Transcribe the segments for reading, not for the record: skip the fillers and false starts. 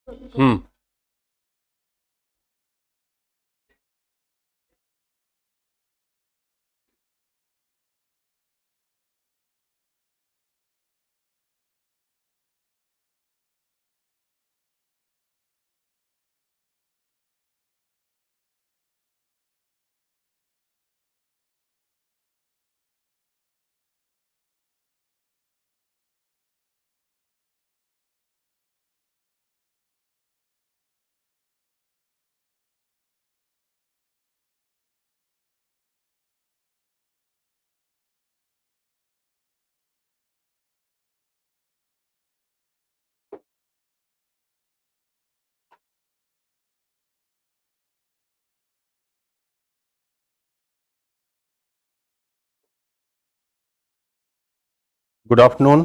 हम्म। Good afternoon.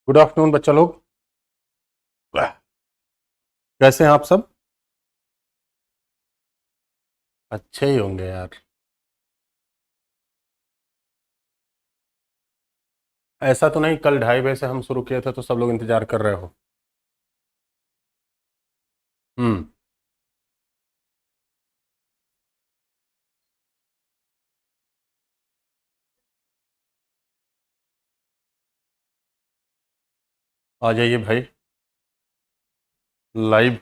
Good afternoon बच्चा लोग, कैसे हैं आप सब? अच्छे ही होंगे यार। ऐसा तो नहीं कल 2:30 बजे से हम शुरू किए थे तो सब लोग इंतजार कर रहे हो? हम्म। आ जाइए भाई, लाइव।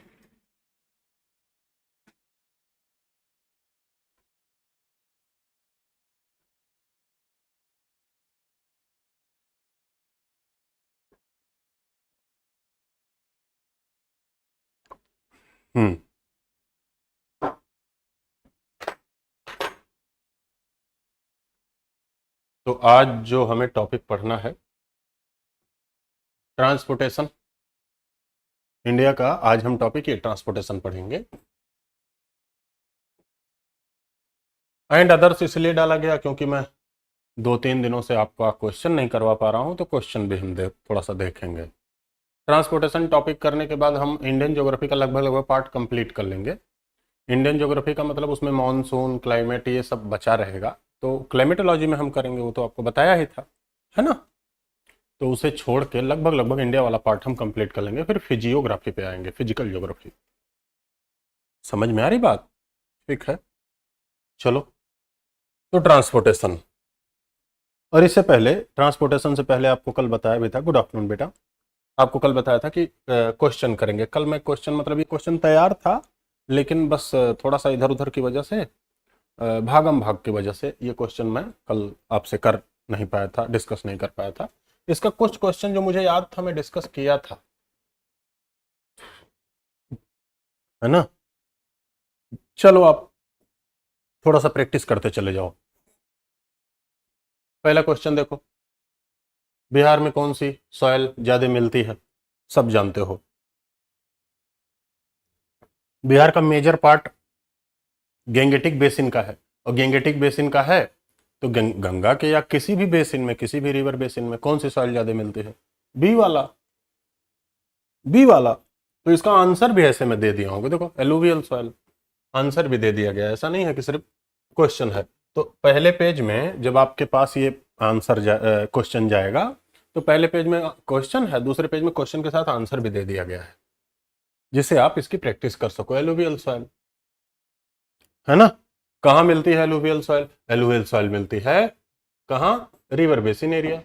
हम्म। तो आज जो हमें टॉपिक पढ़ना है, ट्रांसपोर्टेशन। इंडिया का आज हम टॉपिक ये ट्रांसपोर्टेशन पढ़ेंगे। एंड अदर्स इसलिए डाला गया क्योंकि मैं 2-3 दिनों से आपका क्वेश्चन नहीं करवा पा रहा हूं, तो क्वेश्चन भी हम थोड़ा सा देखेंगे। ट्रांसपोर्टेशन टॉपिक करने के बाद हम इंडियन ज्योग्राफी का लगभग लगभग पार्ट कंप्लीट कर लेंगे। इंडियन ज्योग्राफी का मतलब उसमें मॉनसून, क्लाइमेट, ये सब बचा रहेगा। तो क्लाइमेटोलॉजी में हम करेंगे, वो तो आपको बताया ही था, है ना। तो उसे छोड़ के लगभग लगभग इंडिया वाला पार्ट हम कंप्लीट कर लेंगे, फिर फिजियोग्राफी पे आएंगे, फिजिकल ज्योग्राफी। समझ में आ रही बात? ठीक है, चलो। तो ट्रांसपोर्टेशन, और इससे पहले ट्रांसपोर्टेशन से पहले आपको कल बताया भी था, गुड आफ्टरनून बेटा, आपको कल बताया था कि क्वेश्चन करेंगे। कल मैं क्वेश्चन, मतलब ये क्वेश्चन तैयार था, लेकिन बस थोड़ा सा इधर उधर की वजह से, भागम भाग की वजह से ये क्वेश्चन मैं कल आपसे कर नहीं पाया था, डिस्कस नहीं कर पाया था। इसका कुछ क्वेश्चन जो मुझे याद था मैं डिस्कस किया था, है ना। चलो आप थोड़ा सा प्रैक्टिस करते चले जाओ। पहला क्वेश्चन देखो, बिहार में कौन सी सॉइल ज्यादा मिलती है? सब जानते हो। बिहार का मेजर पार्ट गेंगेटिक बेसिन का है, और गेंगेटिक बेसिन का है तो गंगा के या किसी भी बेसिन में, किसी भी रिवर बेसिन में कौन सी सॉइल ज्यादा मिलती है? बी वाला, बी वाला। तो इसका आंसर भी ऐसे में दे दिया होगा, देखो एलुवियल सॉइल, आंसर भी दे दिया गया है। ऐसा नहीं है कि सिर्फ क्वेश्चन है। तो पहले पेज में जब आपके पास ये आंसर क्वेश्चन जाएगा, तो पहले पेज में क्वेश्चन है, दूसरे पेज में क्वेश्चन के साथ आंसर भी दे दिया गया है, जिससे आप इसकी प्रैक्टिस कर सको। एलुवियल सॉइल, है ना। कहाँ मिलती है एलुवियल सॉइल? एलुवियल सॉइल मिलती है कहाँ? River basin area.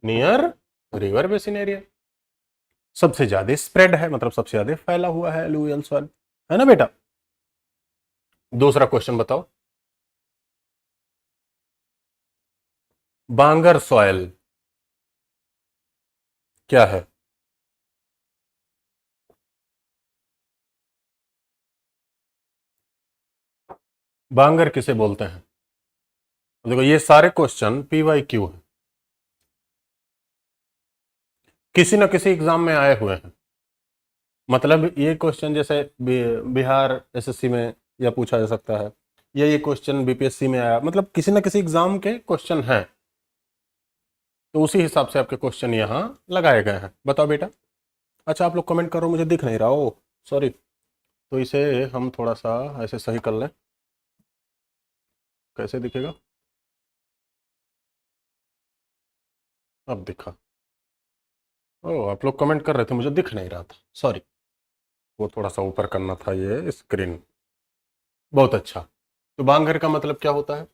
Near river basin area सबसे ज्यादा स्प्रेड है, मतलब सबसे ज्यादा फैला हुआ है एलुवियल सॉइल, है ना बेटा। दूसरा क्वेश्चन बताओ, बांगर सॉइल क्या है? बांगर किसे बोलते हैं? देखो ये सारे क्वेश्चन PYQ है। किसी न किसी एग्जाम में आए हुए हैं। मतलब ये क्वेश्चन जैसे बिहार एसएससी में या पूछा जा सकता है, या ये क्वेश्चन बीपीएससी में आया, मतलब किसी न किसी एग्जाम के क्वेश्चन हैं, तो उसी हिसाब से आपके क्वेश्चन यहाँ लगाए गए हैं। बताओ बेटा। अच्छा, आप लोग कमेंट करो, मुझे दिख नहीं रहा, ओ सॉरी। तो इसे हम थोड़ा सा ऐसे सही कर लें, कैसे दिखेगा? अब दिखा। ओ, आप लोग कमेंट कर रहे थे, मुझे दिख नहीं रहा था, सॉरी। वो थोड़ा सा ऊपर करना था ये स्क्रीन। बहुत अच्छा। तो बांगर का मतलब क्या होता है?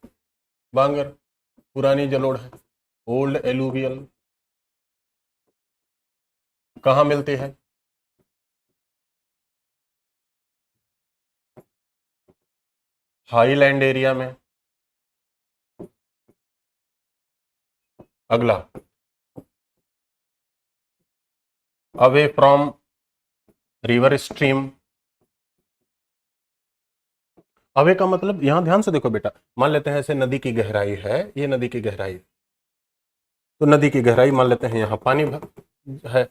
बांगर पुरानी जलोढ़ है, ओल्ड एलुवियल। कहाँ मिलती है? हाईलैंड एरिया में। अगला, away from river stream. Away का मतलब, यहां ध्यान से देखो बेटा, मान लेते हैं ऐसे नदी की गहराई है, ये नदी की गहराई, तो नदी की गहराई मान लेते हैं यहाँ पानी है,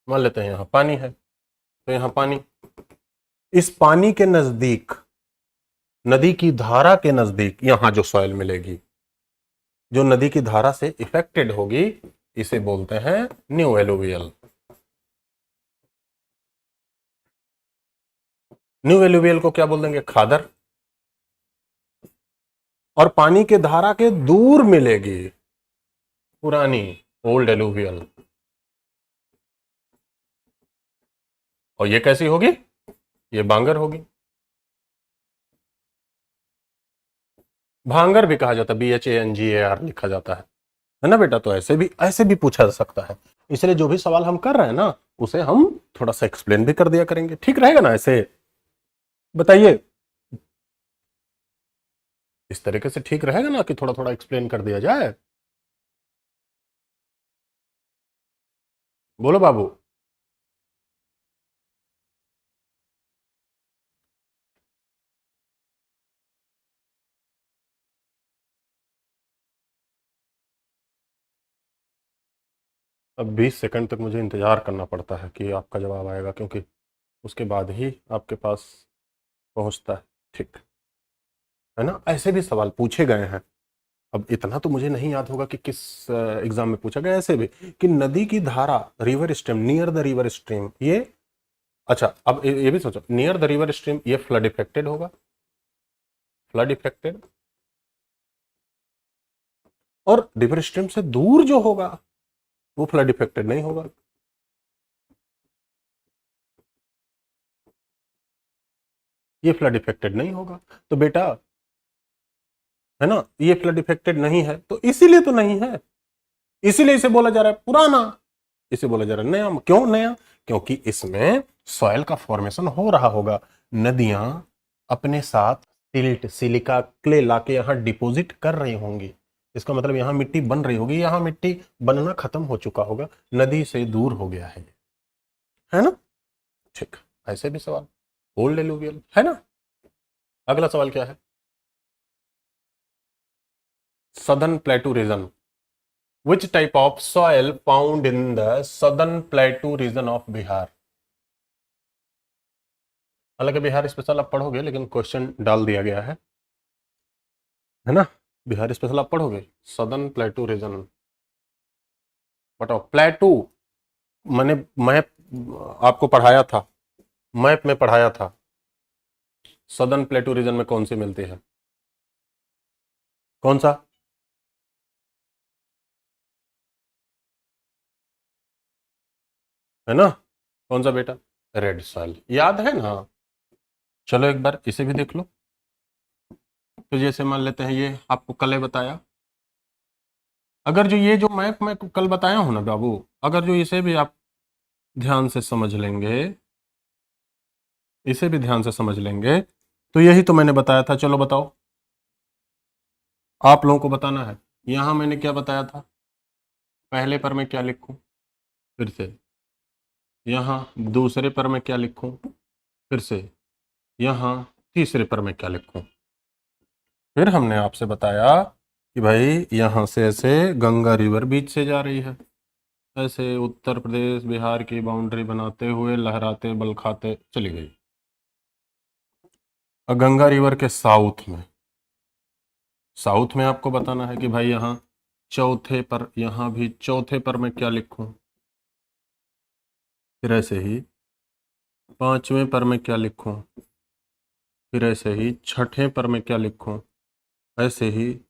मान लेते हैं यहाँ पानी है, तो यहाँ पानी, इस पानी के नजदीक, नदी की धारा के नजदीक यहां जो सॉइल मिलेगी, जो नदी की धारा से इफेक्टेड होगी, इसे बोलते हैं न्यू एलुवियल। न्यू एलुवियल को क्या बोल देंगे? खादर। और पानी के धारा के दूर मिलेगी पुरानी, ओल्ड एलुवियल। और ये कैसी होगी? ये बांगर होगी। भांगर भी कहा जाता है, BHANGAR लिखा जाता है ना बेटा? तो ऐसे भी पूछा जा सकता है। इसलिए जो भी सवाल हम कर रहे हैं ना, उसे हम थोड़ा सा एक्सप्लेन भी कर दिया करेंगे, ठीक रहेगा ना? ऐसे बताइए, इस तरीके से ठीक रहेगा ना, कि थोड़ा थोड़ा एक्सप्लेन कर दिया जाए? बोलो बाबू। अब 20 सेकंड तक मुझे इंतजार करना पड़ता है कि आपका जवाब आएगा, क्योंकि उसके बाद ही आपके पास पहुंचता है, ठीक है ना? ऐसे भी सवाल पूछे गए हैं। अब इतना तो मुझे नहीं याद होगा कि किस एग्जाम में पूछा गया, ऐसे भी कि नदी की धारा, river stream, near the river stream, ये, अच्छा अब ये भी सोचो, नियर द रिवर स्ट्रीम ये फ्लड इफेक्टेड होगा, फ्लड इफेक्टेड। और रिवर स्ट्रीम से दूर जो होगा वो फ्लड इफेक्टेड नहीं होगा। ये फ्लड इफेक्टेड नहीं होगा। तो बेटा, है ना, ये फ्लड इफेक्टेड नहीं है, तो इसीलिए तो नहीं है, इसीलिए इसे बोला जा रहा है पुराना, इसे बोला जा रहा है नया। क्यों नया? क्योंकि इसमें सॉइल का फॉर्मेशन हो रहा होगा, नदियां अपने साथ सिल्ट, सिलिका, क्ले लाके यहां डिपॉजिट कर रही होंगी। इसका मतलब यहां मिट्टी बन रही होगी, यहां मिट्टी बनना खत्म हो चुका होगा, नदी से दूर हो गया है ना? ठीक। ऐसे भी सवाल, ओल्ड एलुवियल, है ना? अगला सवाल क्या है? Southern plateau region, which type of soil found in the southern plateau region of Bihar? हालांकि बिहार स्पेशल आप पढ़ोगे, लेकिन क्वेश्चन डाल दिया गया है ना? बिहार स्पेशल आप पढ़ोगे, सदर्न प्लेटू रीजन। बताओ, प्लेटू मैंने, मैप आपको पढ़ाया था, मैप में पढ़ाया था, सदर्न प्लेटू रीजन में कौन सी मिलती है? कौन सा? है ना? कौन सा बेटा? रेड सॉइल, याद है ना? चलो एक बार इसे भी देख लो। तो जैसे मान लेते हैं, ये आपको कल बताया, अगर जो ये जो मैप मैं कल बताया हूं ना बाबू, अगर जो इसे भी आप ध्यान से समझ लेंगे, इसे भी ध्यान से समझ लेंगे, तो यही तो मैंने बताया था। चलो बताओ, आप लोगों को बताना है। यहां मैंने क्या बताया था? पहले पर मैं क्या लिखूं? फिर से। यहां दूसरे पर मैं क्या लिखूं? फिर से। यहां तीसरे पर मैं क्या लिखूं? फिर हमने आपसे बताया कि भाई यहां से ऐसे गंगा रिवर बीच से जा रही है, ऐसे उत्तर प्रदेश बिहार की बाउंड्री बनाते हुए लहराते बल खाते चली गई। और गंगा रिवर के साउथ में आपको बताना है कि भाई यहाँ चौथे पर, यहाँ भी चौथे पर मैं क्या लिखूं, फिर ऐसे ही पांचवें पर मैं क्या लिखूं, फिर ऐसे ही छठे पर मैं क्या लिखूं, ऐसे ही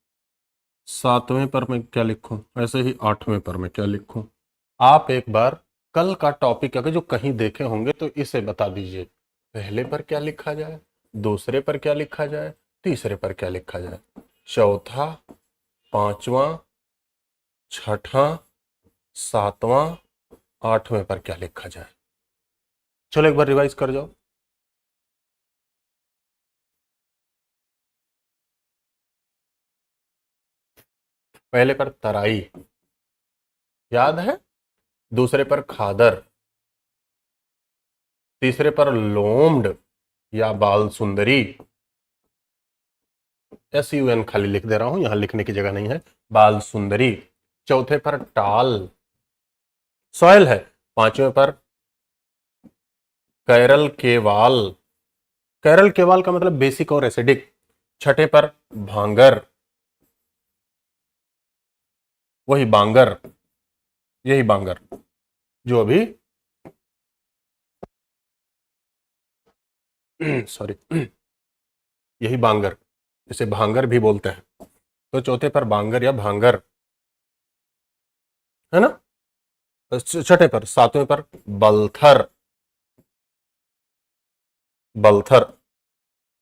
सातवें पर मैं क्या लिखूं, ऐसे ही आठवें पर मैं क्या लिखूं। आप एक बार कल का टॉपिक अगर जो कहीं देखे होंगे तो इसे बता दीजिए, पहले पर क्या लिखा जाए, दूसरे पर क्या लिखा जाए, तीसरे पर क्या लिखा जाए, चौथा, पांचवा, छठा, सातवां, आठवें पर क्या लिखा जाए। चलो एक बार रिवाइज कर जाओ। पहले पर तराई याद है, दूसरे पर खादर, तीसरे पर लोम्ड या बाल सुंदरी, SUN खाली लिख दे रहा हूं, यहां लिखने की जगह नहीं है, बाल सुंदरी। चौथे पर टाल सॉयल है, पांचवें पर कैरल केवाल, कैरल केवाल का मतलब बेसिक और एसिडिक। छठे पर भांगर, वही बांगर, यही बांगर जो अभी सॉरी यही बांगर, इसे भांगर भी बोलते हैं। तो चौथे पर बांगर या भांगर है ना। छठे पर, सातवें पर बलथर, बलथर।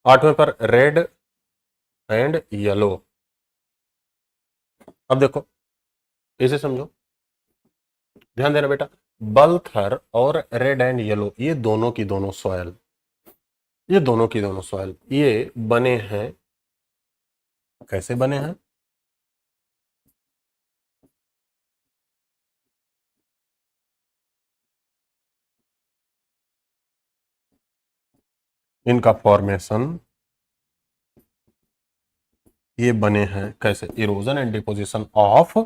आठवें पर रेड एंड येलो। अब देखो इसे समझो, ध्यान देना बेटा, बलथर और रेड एंड येलो ये दोनों की दोनों सॉयल, ये दोनों की दोनों सॉयल ये बने हैं, कैसे बने हैं, इनका फॉर्मेशन ये बने हैं कैसे, erosion and deposition of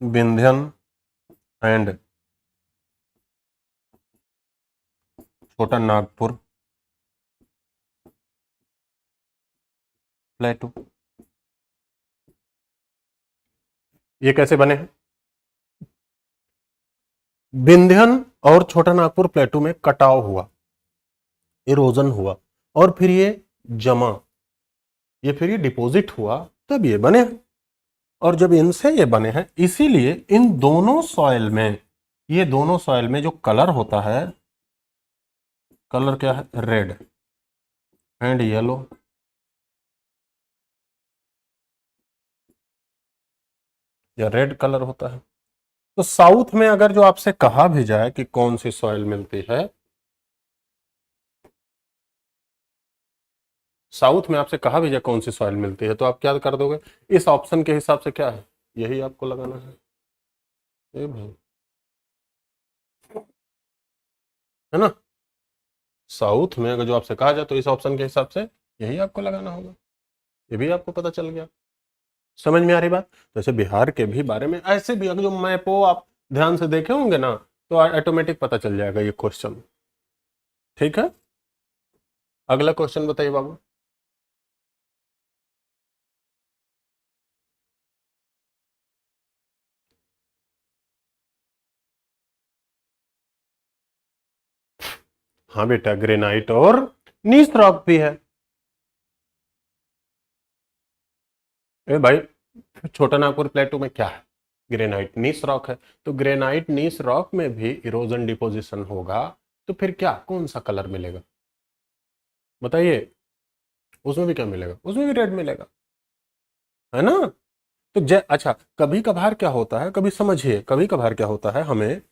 Vindhyan and छोटा नागपुर प्लेटू। ये कैसे बने हैं, विंध्यन और छोटा नागपुर प्लेटू में कटाव हुआ, इरोजन हुआ, और फिर ये जमा, ये फिर ये डिपॉजिट हुआ, तब ये बने हैं। और जब इनसे ये बने हैं, इसीलिए इन दोनों सॉइल में, ये दोनों सॉइल में जो कलर होता है, कलर क्या है, रेड एंड येलो। या रेड कलर होता है। तो साउथ में अगर जो आपसे कहा भी जाए कि कौन सी सॉइल मिलती है, साउथ में आपसे कहा भी जाए कौन सी सॉइल मिलती है, तो आप क्या कर दोगे, इस ऑप्शन के हिसाब से क्या है, यही आपको लगाना है। ए भाई, है ना, साउथ में अगर जो आपसे कहा जाए तो इस ऑप्शन के हिसाब से यही आपको लगाना होगा। ये भी आपको पता चल गया, समझ में आ रही बात। तो ऐसे बिहार के भी बारे में ऐसे भी अगर जो मैपो आप ध्यान से देखे होंगे ना, तो ऑटोमेटिक पता चल जाएगा ये क्वेश्चन। ठीक है, अगला क्वेश्चन बताइए बाबू। हाँ बेटा, ग्रेनाइट और नीस रॉक भी है। ए भाई, छोटा नागपुर प्लेटू में क्या है, ग्रेनाइट नीस रॉक है। तो ग्रेनाइट नीस रॉक में भी इरोजन डिपोजिशन होगा, तो फिर क्या, कौन सा कलर मिलेगा बताइए, उसमें भी क्या मिलेगा, उसमें भी रेड मिलेगा, है ना। तो अच्छा, कभी कभार क्या होता है, कभी समझिए, कभी कभार क्या होता है, हमें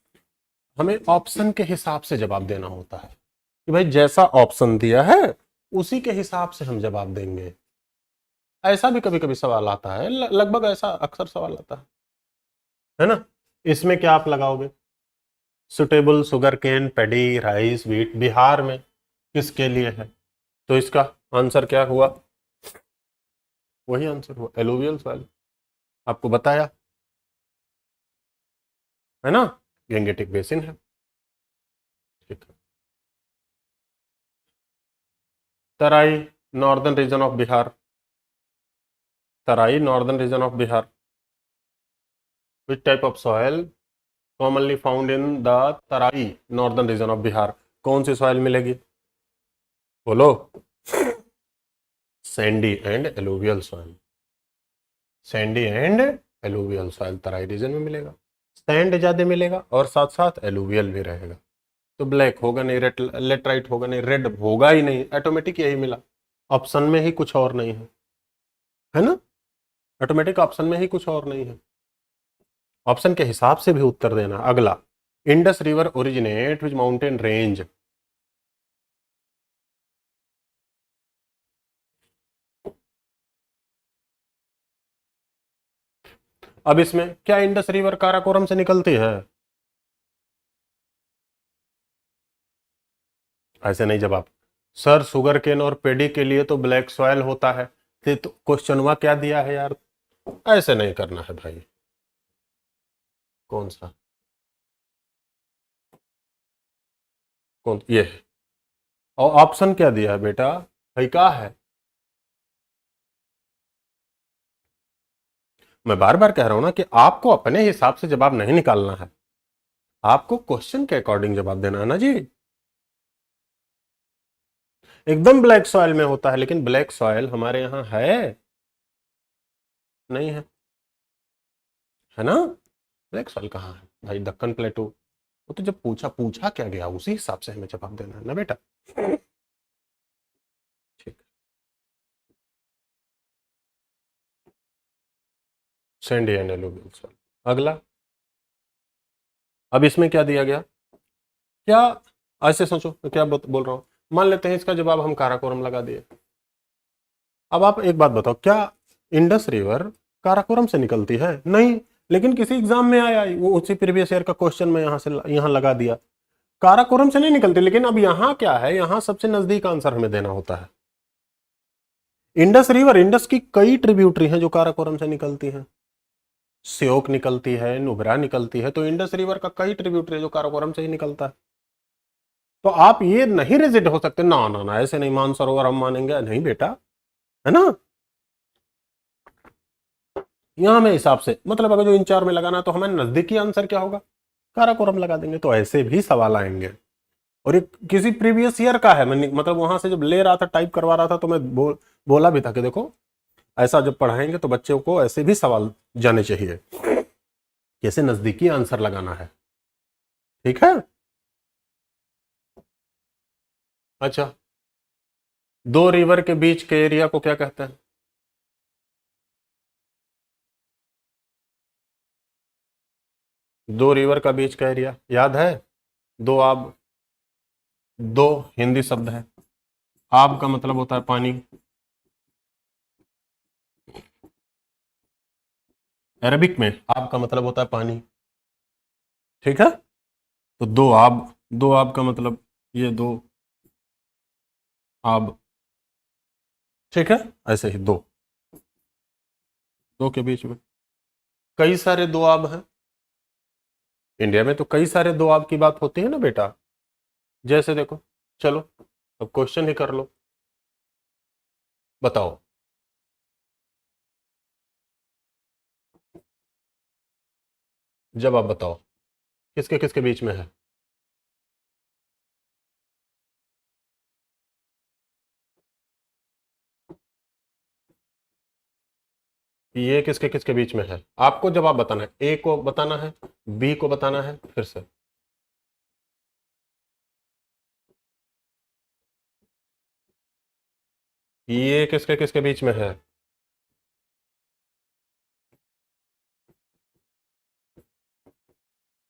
हमें ऑप्शन के हिसाब से जवाब देना होता है कि भाई जैसा ऑप्शन दिया है उसी के हिसाब से हम जवाब देंगे। ऐसा भी कभी कभी सवाल आता है, लगभग ऐसा अक्सर सवाल आता है ना। इसमें क्या आप लगाओगे, सुटेबल शुगर केन पेडी राइस व्हीट बिहार में किसके लिए है, तो इसका आंसर क्या हुआ, वही आंसर हुआ, एलुवियल सॉइल। आपको बताया है ना, गैंगेटिक बेसिन है। ठीक है। Terai, northern region of Bihar, Terai northern region of Bihar. Which type of soil commonly found in the Terai northern region of Bihar? कौन सी सॉयल मिलेगी, बोलो? Sandy and alluvial soil, sandy and alluvial soil Terai region में मिलेगा। सैंड ज्यादा मिलेगा और साथ साथ एलुवियल भी रहेगा, तो ब्लैक होगा नहीं, लेटराइट होगा नहीं, रेड होगा ही नहीं, ऑटोमेटिक यही मिला। ऑप्शन में ही कुछ और नहीं है ना, ऑटोमेटिक ऑप्शन में ही कुछ और नहीं है, ऑप्शन के हिसाब से भी उत्तर देना। अगला, Indus river originate which mountain range? अब इसमें क्या इंडस रिवर काराकोरम से निकलती है? ऐसे नहीं जवाब। सर शुगर केन और पेडी के लिए तो ब्लैक सॉयल होता है, तो क्वेश्चन हुआ क्या दिया है यार, ऐसे नहीं करना है भाई। कौन सा, कौन ये है? और ऑप्शन क्या दिया है बेटा, भाई क्या है? मैं बार बार कह रहा हूं ना कि आपको अपने हिसाब से जवाब नहीं निकालना है, आपको क्वेश्चन के अकॉर्डिंग जवाब देना है ना जी। एकदम ब्लैक सॉयल में होता है, लेकिन ब्लैक सॉयल हमारे यहाँ है नहीं है, है ना? ब्लैक सॉयल कहाँ है भाई, दक्कन प्लेटू। वो तो जब पूछा पूछा क्या गया उसी हिसाब से हमें जवाब देना है ना बेटा। ठीक, सैंडी एंड एलुवियल सॉइल। अगला, अब इसमें क्या दिया गया, क्या, ऐसे सोचो क्या बोल रहा हूं, मान लेते हैं इसका जवाब हम काराकोरम लगा दिए। अब आप एक बात बताओ, क्या इंडस रिवर काराकोरम से निकलती है? नहीं, लेकिन किसी एग्जाम में आया वो उसी प्रीवियस ईयर का क्वेश्चन में यहां से यहां लगा दिया, काराकोरम से नहीं निकलती। लेकिन अब यहां क्या है, यहां सबसे नजदीक आंसर हमें देना होता है। इंडस रिवर, इंडस की कई ट्रिब्यूटरी हैं जो काराकोरम से निकलती हैं, श्योक निकलती है, नुब्रा निकलती है, तो इंडस रिवर का कई ट्रिब्यूटरी जो काराकोरम से ही निकलता है। तो आप ये नहीं रिजिड हो सकते, ना ना ना ऐसे नहीं, मानसरोवर हम मानेंगे नहीं बेटा, है ना? यहां में हिसाब से मतलब अगर जो इन चार में लगाना तो हमें नजदीकी आंसर क्या होगा, काराकोरम लगा देंगे। तो ऐसे भी सवाल आएंगे, और ये किसी प्रीवियस ईयर का है, मैं मतलब वहां से जब ले रहा था, टाइप करवा रहा था, तो मैं बोला भी था कि देखो ऐसा जब पढ़ाएंगे तो बच्चों को ऐसे भी सवाल जाने चाहिए, कैसे नजदीकी आंसर लगाना है। ठीक है, अच्छा, दो रिवर के बीच के एरिया को क्या कहते हैं? दो रिवर का बीच का एरिया याद है? दो आब, दो हिंदी शब्द है, आब का मतलब होता है पानी, अरबिक में आब का मतलब होता है पानी। ठीक है, तो दो आब, दो आब का मतलब ये दो आब। ठीक है, ऐसे ही दो, दो के बीच में कई सारे दो आब हैं। इंडिया में तो कई सारे दो आब की बात होती है ना बेटा। जैसे देखो, चलो अब क्वेश्चन ही कर लो, बताओ। जब आप बताओ किसके किसके बीच में है? ये किसके किसके बीच में है, आपको जवाब बताना है, ए को बताना है, बी को बताना है, फिर से ये किसके किसके बीच में है?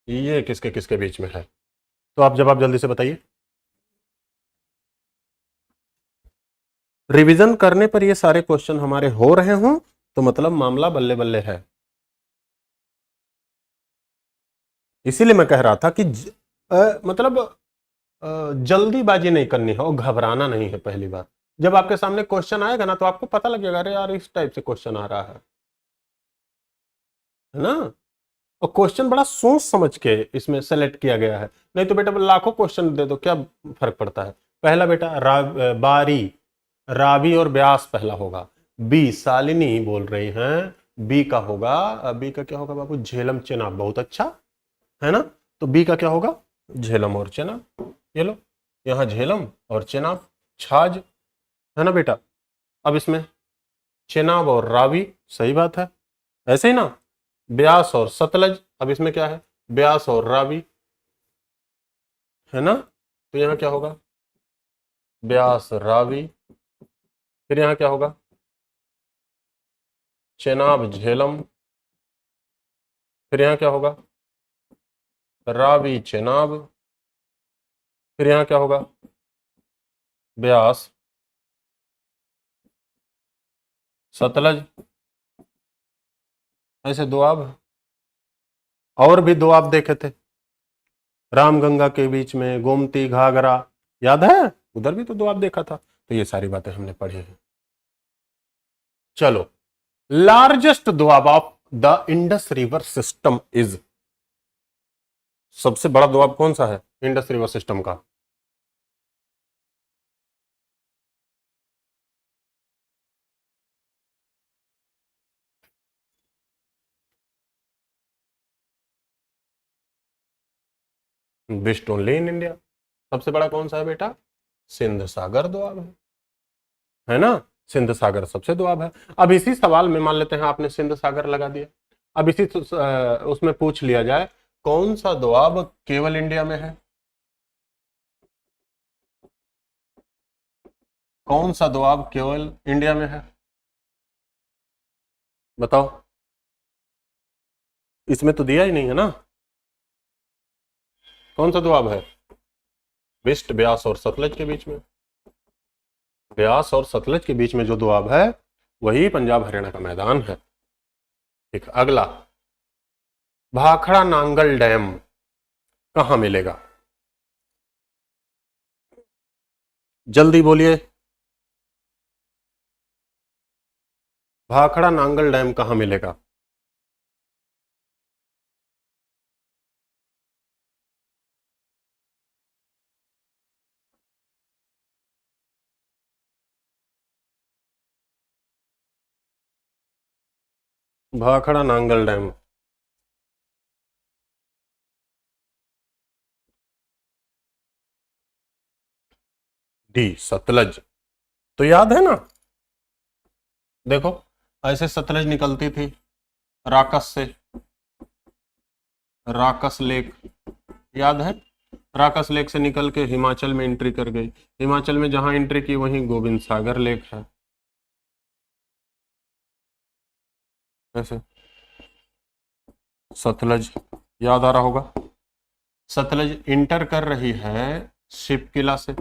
ये किसके किसके बीच में है? तो आप जवाब जल्दी से बताइए। रिवीजन करने पर ये सारे क्वेश्चन हमारे हो रहे हों तो मतलब मामला बल्ले बल्ले है। इसीलिए मैं कह रहा था कि मतलब जल्दीबाजी नहीं करनी है और घबराना नहीं है। पहली बार जब आपके सामने क्वेश्चन आएगा ना तो आपको पता लगेगा, अरे यार इस टाइप से क्वेश्चन आ रहा है। है ना। और क्वेश्चन बड़ा सोच समझ के इसमें सेलेक्ट किया गया है, नहीं तो बेटा लाखों क्वेश्चन दे दो क्या फर्क पड़ता है। पहला बेटा बारी, रावी और ब्यास पहला होगा। बी शालिनी बोल रही हैं, बी का होगा, बी का क्या होगा बाबू, झेलम चेनाब, बहुत अच्छा है ना। तो बी का क्या होगा, झेलम और चेनाब। ये लो यहां झेलम और चेनाब, छाछ है ना बेटा। अब इसमें चेनाब और रावी, सही बात है, ऐसे ही ना। ब्यास और सतलज, अब इसमें क्या है, ब्यास और रावी, है ना। तो यहां क्या होगा, ब्यास रावी, फिर यहां क्या होगा, चेनाब झेलम, फिर यहां क्या होगा, रावी चेनाब, फिर यहां क्या होगा, ब्यास सतलज, ऐसे दोआब। और भी दोआब देखे थे, रामगंगा के बीच में गोमती घाघरा, याद है, उधर भी तो दोआब देखा था। तो ये सारी बातें हमने पढ़ी हैं। चलो, largest Doab of the Indus river system is, सबसे बड़ा दोआब कौन सा है इंडस रिवर सिस्टम का। बिस्ट ओनली इन इंडिया, सबसे बड़ा कौन सा है बेटा, सिंध सागर दोआब है ना। सिंध सागर सबसे दोआब है। अब इसी सवाल में मान लेते हैं आपने सिंध सागर लगा दिया, अब इसी उसमें पूछ लिया जाए कौन सा दोआब केवल इंडिया में है, कौन सा दोआब केवल इंडिया में है, बताओ। इसमें तो दिया ही नहीं है ना, कौन सा दोआब है, वेस्ट ब्यास और सतलज के बीच में, ब्यास और सतलज के बीच में जो दोआब है वही पंजाब हरियाणा का मैदान है। ठीक, अगला, भाखड़ा नांगल डैम कहां मिलेगा, जल्दी बोलिए, भाखड़ा नांगल डैम कहां मिलेगा। भाखड़ा नांगल डैम, डी सतलज, तो याद है ना, देखो ऐसे सतलज निकलती थी राकस से, राकस लेक, याद है, राकस लेक से निकल के हिमाचल में एंट्री कर गई, हिमाचल में जहां एंट्री की वहीं गोविंद सागर लेक है, ऐसे सतलज, याद आ रहा होगा। सतलज इंटर कर रही है शिपकिला से,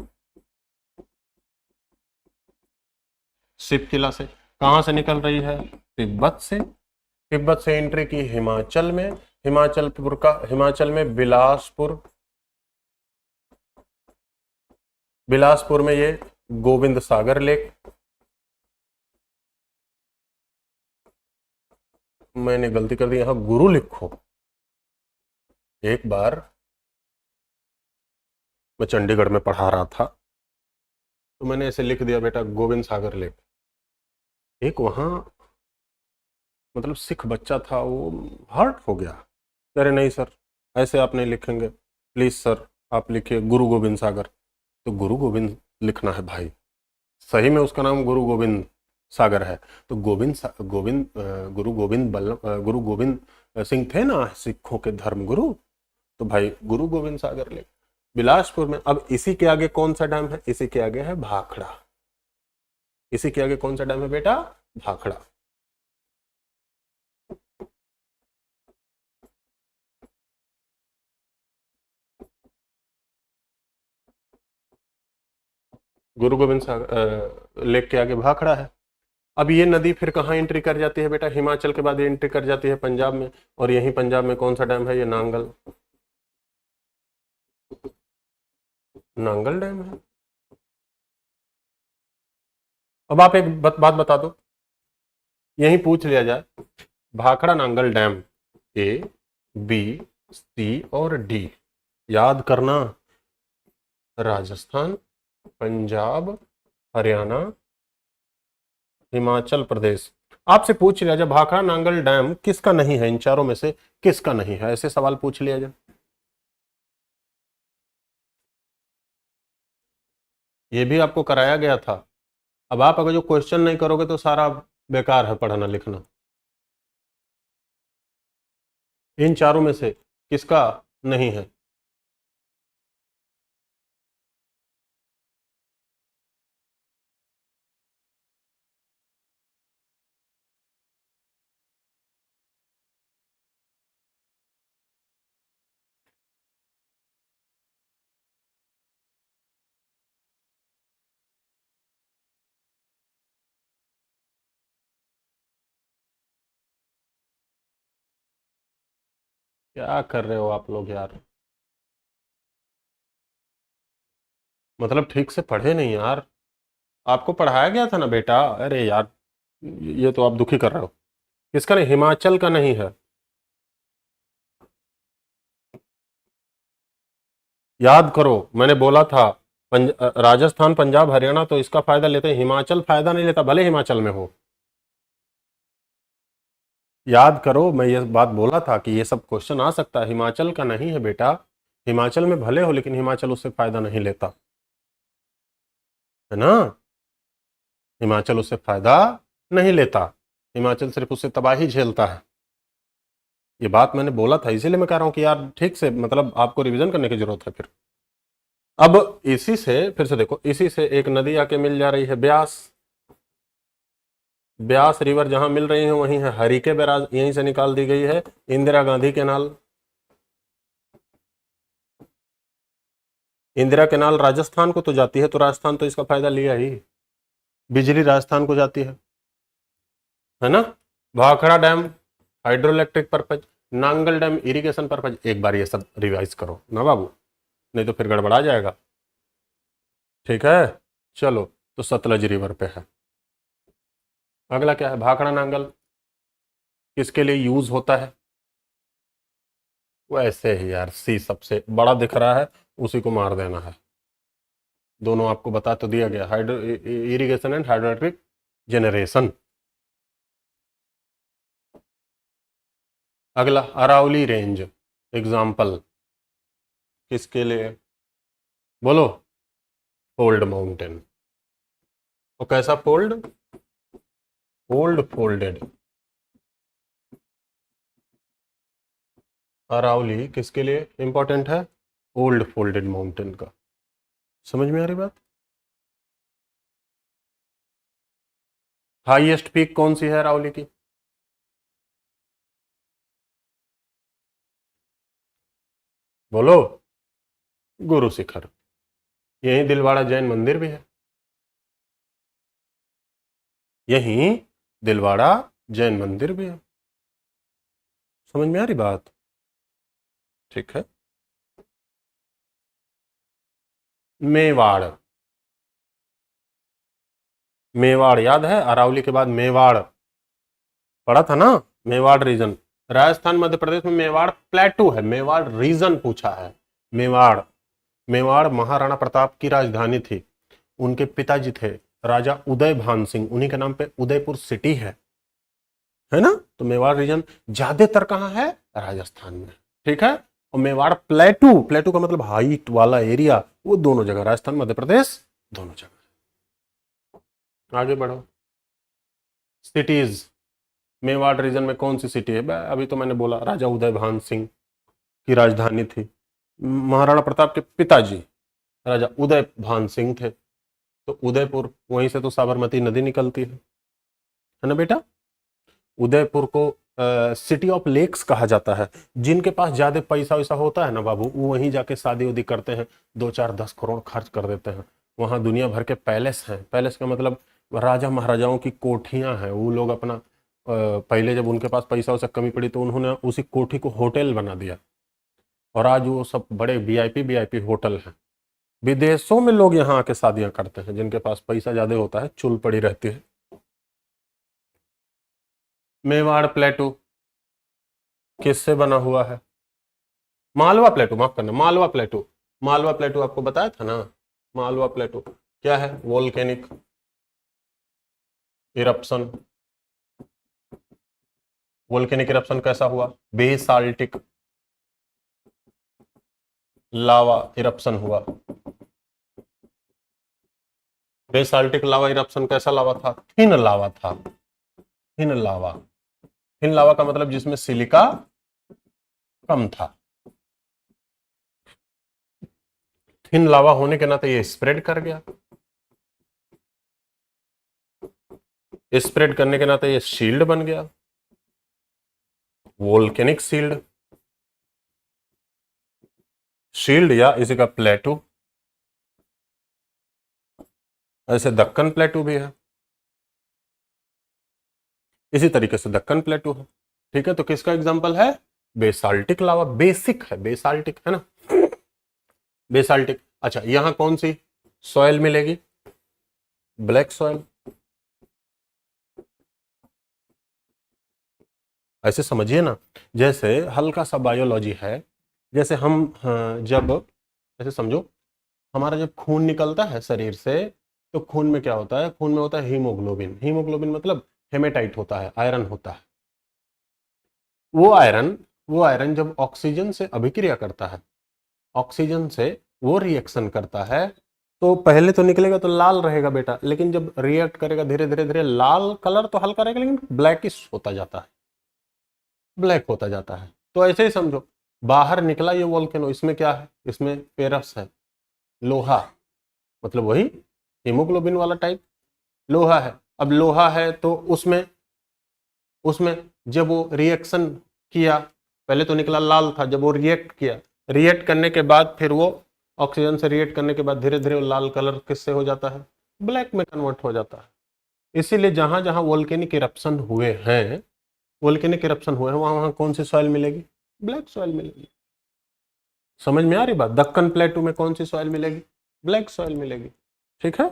शिपकिला से कहां से निकल रही है, तिब्बत से, तिब्बत से एंट्री की हिमाचल में, हिमाचल में बिलासपुर, बिलासपुर में ये गोविंद सागर लेक, मैंने गलती कर दी यहां गुरु लिखो, एक बार मैं चंडीगढ़ में पढ़ा रहा था तो मैंने ऐसे लिख दिया बेटा गोविंद सागर लेक, एक वहां मतलब सिख बच्चा था वो हर्ट हो गया, अरे नहीं सर ऐसे आप नहीं लिखेंगे, प्लीज सर आप लिखिए गुरु गोविंद सागर। तो गुरु गोविंद लिखना है भाई, सही में उसका नाम गुरु गोविंद सागर है। तो गुरु गोविंद सिंह थे ना सिखों के धर्म गुरु, तो भाई गुरु गोविंद सागर लेक बिलासपुर में। अब इसी के आगे कौन सा डैम है, इसी के आगे है भाखड़ा, इसी के आगे कौन सा डैम है बेटा, भाखड़ा। गुरु गोविंद सागर लेक के आगे भाखड़ा है। अब ये नदी फिर कहाँ एंट्री कर जाती है बेटा, हिमाचल के बाद ये एंट्री कर जाती है पंजाब में, और यही पंजाब में कौन सा डैम है, ये नांगल, नांगल डैम है। अब आप एक बात बता दो, यही पूछ लिया जाए भाखड़ा नांगल डैम ए, बी, सी और डी। याद करना, राजस्थान, पंजाब, हरियाणा, हिमाचल प्रदेश। आपसे पूछ लिया जाए भाखड़ा नांगल डैम किसका नहीं है, इन चारों में से किसका नहीं है, ऐसे सवाल पूछ लिया जाए। ये भी आपको कराया गया था। अब आप अगर जो क्वेश्चन नहीं करोगे तो सारा बेकार है पढ़ना लिखना। इन चारों में से किसका नहीं है? क्या कर रहे हो आप लोग यार, मतलब ठीक से पढ़े नहीं यार। आपको पढ़ाया गया था ना बेटा, अरे यार ये तो आप दुखी कर रहे हो। किसका नहीं? हिमाचल का नहीं है। याद करो, मैंने बोला था राजस्थान पंजाब हरियाणा तो इसका फायदा लेते हैं, हिमाचल फायदा नहीं लेता भले हिमाचल में हो। याद करो, मैं ये बात बोला था कि ये सब क्वेश्चन आ सकता है। हिमाचल का नहीं है बेटा, हिमाचल में भले हो लेकिन हिमाचल उससे फायदा नहीं लेता, है ना। हिमाचल उससे फायदा नहीं लेता, हिमाचल सिर्फ उससे तबाही झेलता है। ये बात मैंने बोला था, इसीलिए मैं कह रहा हूं कि यार ठीक से मतलब आपको रिवीजन करने की जरूरत है फिर। अब इसी से फिर से देखो, इसी से एक नदी आके मिल जा रही है ब्यास। ब्यास रिवर जहां मिल रही है वहीं है हरिके बैराज, यहीं से निकाल दी गई है इंदिरा गांधी कैनाल। इंदिरा कैनाल राजस्थान को तो जाती है, तो राजस्थान तो इसका फायदा लिया ही। बिजली राजस्थान को जाती है ना। Bhakra dam hydro electric purpose, Nangal dam irrigation purpose. एक बार ये सब रिवाइज करो ना बाबू, नहीं तो फिर गड़बड़ा जाएगा। ठीक है, चलो तो सतलज रिवर पे है। अगला क्या है? भाखड़ा नांगल किसके लिए यूज होता है? वैसे ही यार, सी सबसे बड़ा दिख रहा है, उसी को मार देना है। दोनों आपको बता तो दिया गया, hydro irrigation and hydro electric generation. अगला अरावली रेंज, एग्जाम्पल किसके लिए? बोलो। Fold mountain. और कैसा फोल्ड? Old folded. अरावली किसके लिए इंपॉर्टेंट है? ओल्ड फोल्डेड माउंटेन का। समझ में आ रही बात? हाईएस्ट पीक कौन सी है अरावली की? बोलो। गुरु शिखर। यही दिलवाड़ा जैन मंदिर भी है, यही दिलवाड़ा जैन मंदिर भी है। समझ में आ रही बात? ठीक है। मेवाड़। मेवाड़ याद है? अरावली के बाद मेवाड़ पढ़ा था ना। मेवाड़ रीजन राजस्थान मध्य प्रदेश में मेवाड़ प्लेटू है, मेवाड़ रीजन पूछा है। मेवाड़, मेवाड़ महाराणा प्रताप की राजधानी थी। उनके पिताजी थे राजा उदय भान सिंह, उन्हीं के नाम पे उदयपुर सिटी है ना। तो मेवाड़ रीजन ज्यादातर कहाँ है? राजस्थान में। ठीक है। और मेवाड़ प्लेटू, प्लेटू का मतलब हाइट वाला एरिया, वो दोनों जगह, राजस्थान मध्य प्रदेश दोनों जगह। आगे बढ़ो। सिटीज, मेवाड़ रीजन में कौन सी सिटी है? अभी तो मैंने बोला राजा उदय भान सिंह की राजधानी थी। महाराणा प्रताप के पिताजी राजा उदय भान सिंह थे, तो उदयपुर, वहीं से तो साबरमती नदी निकलती है ना बेटा। उदयपुर को सिटी ऑफ लेक्स कहा जाता है। जिनके पास ज्यादा पैसा वैसा होता है ना बाबू, वो वहीं जाके शादी उदी करते हैं, 2 4 10 करोड़ खर्च कर देते हैं। वहां दुनिया भर के पैलेस हैं। पैलेस का मतलब राजा महाराजाओं की कोठियां हैं। वो लोग अपना पहले जब उनके पास पैसा वैसा कमी पड़ी तो उन्होंने उसी कोठी को होटल बना दिया, और आज वो सब बड़े वीआईपी होटल हैं। विदेशों में लोग यहाँ आके शादियां करते हैं, जिनके पास पैसा ज्यादा होता है, चुल पड़ी रहती है। मेवाड़ प्लेटू किससे बना हुआ है? मालवा प्लेटू, माफ करना, मालवा प्लेटू। मालवा प्लेटू आपको बताया था ना, मालवा प्लेटू क्या है? Volcanic eruption. वोल्केनिक इरप्शन कैसा हुआ? बेसाल्टिक लावा इरप्शन हुआ। बेसाल्टिक लावा इरप्शन कैसा लावा था? थिन लावा था, थिन लावा। थिन लावा का मतलब जिसमें सिलिका कम था। थिन लावा होने के नाते ये स्प्रेड कर गया, स्प्रेड करने के नाते ये शील्ड बन गया, वोल्केनिक शील्ड। शील्ड या इसी का प्लेटू, ऐसे दक्कन प्लेटू भी है, इसी तरीके से दक्कन प्लेटू है। ठीक है, तो किसका एग्जांपल है? Basaltic lava. बेसिक है, बेसाल्टिक है ना, बेसाल्टिक। अच्छा, यहां कौन सी सॉइल मिलेगी? Black soil. ऐसे समझिए ना, जैसे हल्का सा बायोलॉजी है, जैसे हम जब ऐसे समझो, हमारा जब खून निकलता है शरीर से, तो खून में क्या होता है? खून में होता है हीमोग्लोबिन। हीमोग्लोबिन मतलब हेमेटाइट होता है, आयरन होता है। वो आयरन जब ऑक्सीजन से अभिक्रिया करता है, ऑक्सीजन से वो रिएक्शन करता है, तो पहले तो निकलेगा तो लाल रहेगा बेटा, लेकिन जब रिएक्ट करेगा धीरे धीरे धीरे, लाल कलर तो हल्का रहेगा लेकिन ब्लैकिश होता जाता है, ब्लैक होता जाता है। तो ऐसे ही समझो, बाहर निकला ये वोल्केनो, इसमें क्या है? इसमें फेरस है, लोहा, मतलब वही हीमोग्लोबिन वाला टाइप लोहा है। अब लोहा है तो उसमें उसमें जब वो रिएक्शन किया, पहले तो निकला लाल था, जब वो रिएक्ट किया, रिएक्ट करने के बाद फिर वो ऑक्सीजन से रिएक्ट करने के बाद धीरे धीरे वो लाल कलर किससे हो जाता है? ब्लैक में कन्वर्ट हो जाता है। इसीलिए जहां जहां वोल्केनिक इरप्शन हुए हैं, वोल्केनिक इरप्शन हुए हैं, वहां वहां कौन सी सॉइल मिलेगी? ब्लैक सॉइल मिलेगी। समझ में आ रही बात? दक्कन प्लेटू में कौन सी सॉइल मिलेगी? ब्लैक सॉइल मिलेगी। ठीक है,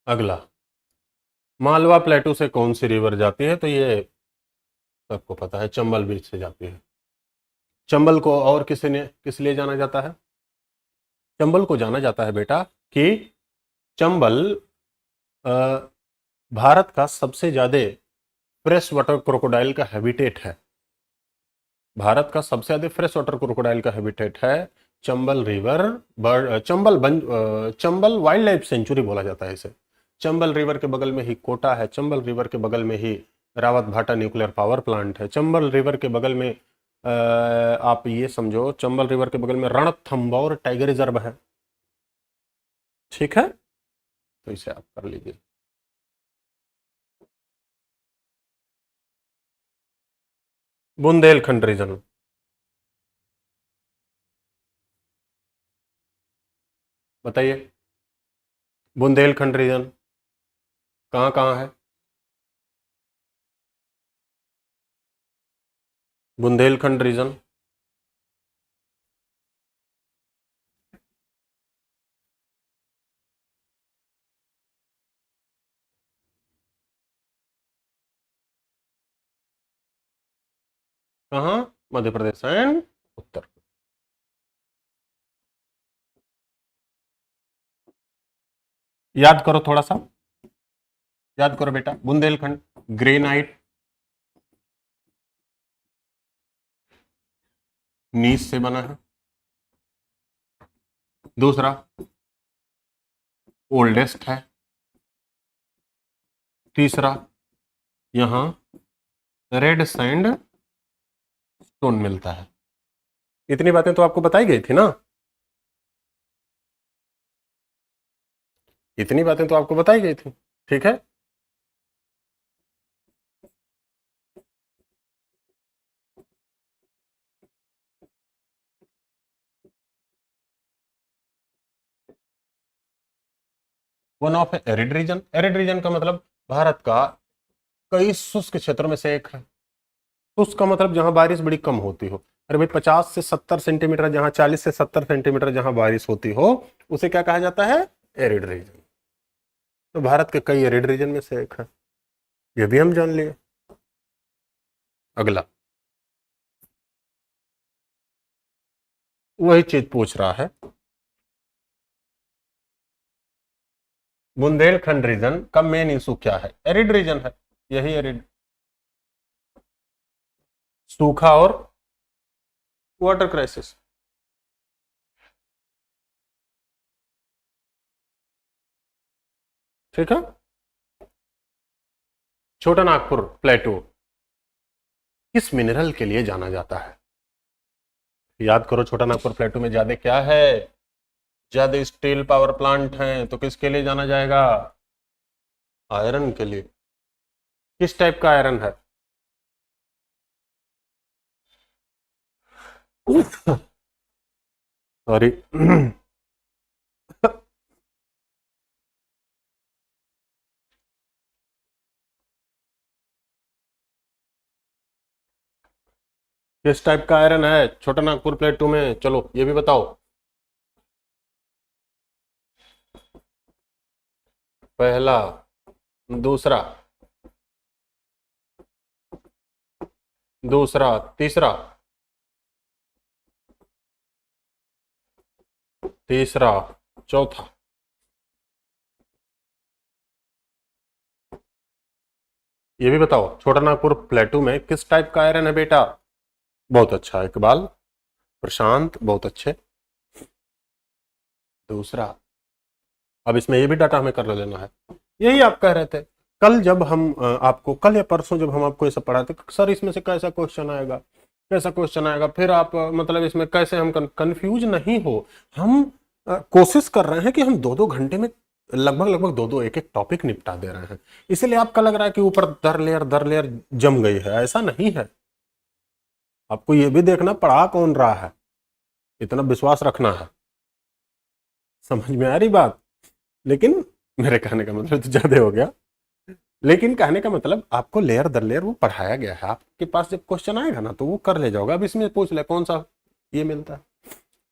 अगला, मालवा प्लेटू से कौन सी रिवर जाती है? तो ये सबको पता है, चंबल बीच से जाती है। चंबल को और किस लिए जाना जाता है? चंबल को जाना जाता है बेटा कि चंबल अ, भारत का सबसे ज्यादा फ्रेश वाटर क्रोकोडाइल का हैबिटेट है। भारत का सबसे ज्यादा फ्रेश वाटर क्रोकोडाइल का हैबिटेट है Chambal river. Chambal wild life sanctuary बोला जाता है इसे। चंबल रिवर के बगल में ही कोटा है, चंबल रिवर के बगल में ही रावत भाटा न्यूक्लियर पावर प्लांट है, चंबल रिवर के बगल में आप ये समझो, चंबल रिवर के बगल में रणथंभौर टाइगर रिजर्व है। ठीक है, तो इसे आप कर लीजिए। बुंदेलखंड रीजन, बताइए, बुंदेलखंड रीजन कहाँ कहाँ है? बुंदेलखंड रीजन कहाँ? मध्य प्रदेश एंड उत्तर। याद करो थोड़ा सा, याद करो बेटा, बुंदेलखंड ग्रेनाइट नीस से बना है। दूसरा ओल्डेस्ट है। तीसरा यहां रेड सैंड स्टोन मिलता है। इतनी बातें तो आपको बताई गई थी ना, इतनी बातें तो आपको बताई गई थी। ठीक है, one of arid region. Arid region का मतलब भारत का कई शुष्क क्षेत्रों में से एक है। शुष्क का मतलब जहां बारिश बड़ी कम होती हो। अरे भाई, 50 से 70 सेंटीमीटर जहां 40 से 70 सेंटीमीटर जहां बारिश होती हो, उसे क्या कहा जाता है? Arid region. तो भारत के कई एरिड रीजन में से एक है, ये भी हम जान लिए। अगला वही चीज पूछ रहा है, बुंदेलखंड रीजन का मेन इशू क्या है? एरिड रीजन है, यही एरिड, सूखा और वाटर क्राइसिस। ठीक है। छोटा नागपुर प्लेटू किस मिनरल के लिए जाना जाता है? याद करो, छोटा नागपुर प्लेटू में ज्यादा क्या है? ज्यादा स्टील पावर प्लांट हैं, तो किसके लिए जाना जाएगा? आयरन के लिए। किस टाइप का आयरन है? सॉरी। किस टाइप का आयरन है छोटा नागपुर प्लेटू में? चलो ये भी बताओ। पहला, दूसरा, दूसरा, तीसरा, तीसरा, चौथा। ये भी बताओ, छोटा नागपुर प्लेटू में किस टाइप का आयरन है बेटा? बहुत अच्छा इकबाल, प्रशांत, बहुत अच्छे। दूसरा। अब इसमें ये भी डाटा हमें कर लेना है। यही आप कह रहे थे कल, जब हम आपको कल या परसों जब हम आपको ये सब पढ़ाते, सर इसमें से कैसा क्वेश्चन आएगा, कैसा क्वेश्चन आएगा, फिर आप मतलब इसमें कैसे हम कंफ्यूज नहीं हो। हम कोशिश कर रहे हैं कि हम 2-2 घंटे में लगभग लगभग 2-2 एक-एक टॉपिक निपटा दे रहे हैं। इसीलिए आपका लग रहा है कि ऊपर दर लेयर जम गई है, ऐसा नहीं है। आपको ये भी देखना पढ़ा कौन रहा है, इतना विश्वास रखना है। समझ में आ रही बात? लेकिन मेरे कहने का मतलब तो ज्यादा हो गया, लेकिन कहने का मतलब आपको लेयर दर लेयर वो पढ़ाया गया है। आपके पास जब क्वेश्चन आएगा ना तो वो कर ले जाओगे। अब इसमें पूछ ले कौन सा ये मिलता है।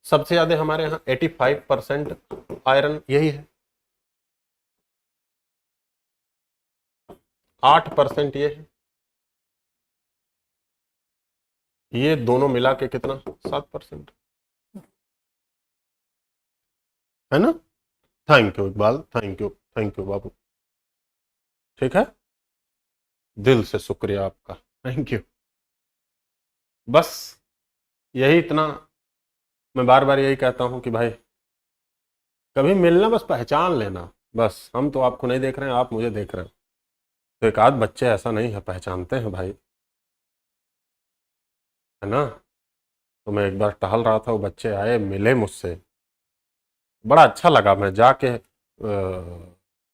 सबसे ज्यादा हमारे यहाँ 85% आयरन यही है, 8% ये है, ये दोनों मिला के कितना? 7% है ना। Thank you Iqbal, thank you बाबू। ठीक है, दिल से शुक्रिया आपका, थैंक यू। बस यही इतना, मैं बार बार यही कहता हूं कि भाई कभी मिलना बस पहचान लेना। बस हम तो आपको नहीं देख रहे हैं, आप मुझे देख रहे हैं। तो एक आध बच्चे ऐसा नहीं है, पहचानते हैं भाई, है ना। तो मैं एक बार टहल रहा था, वो बच्चे आए मिले मुझसे, बड़ा अच्छा लगा। मैं जाके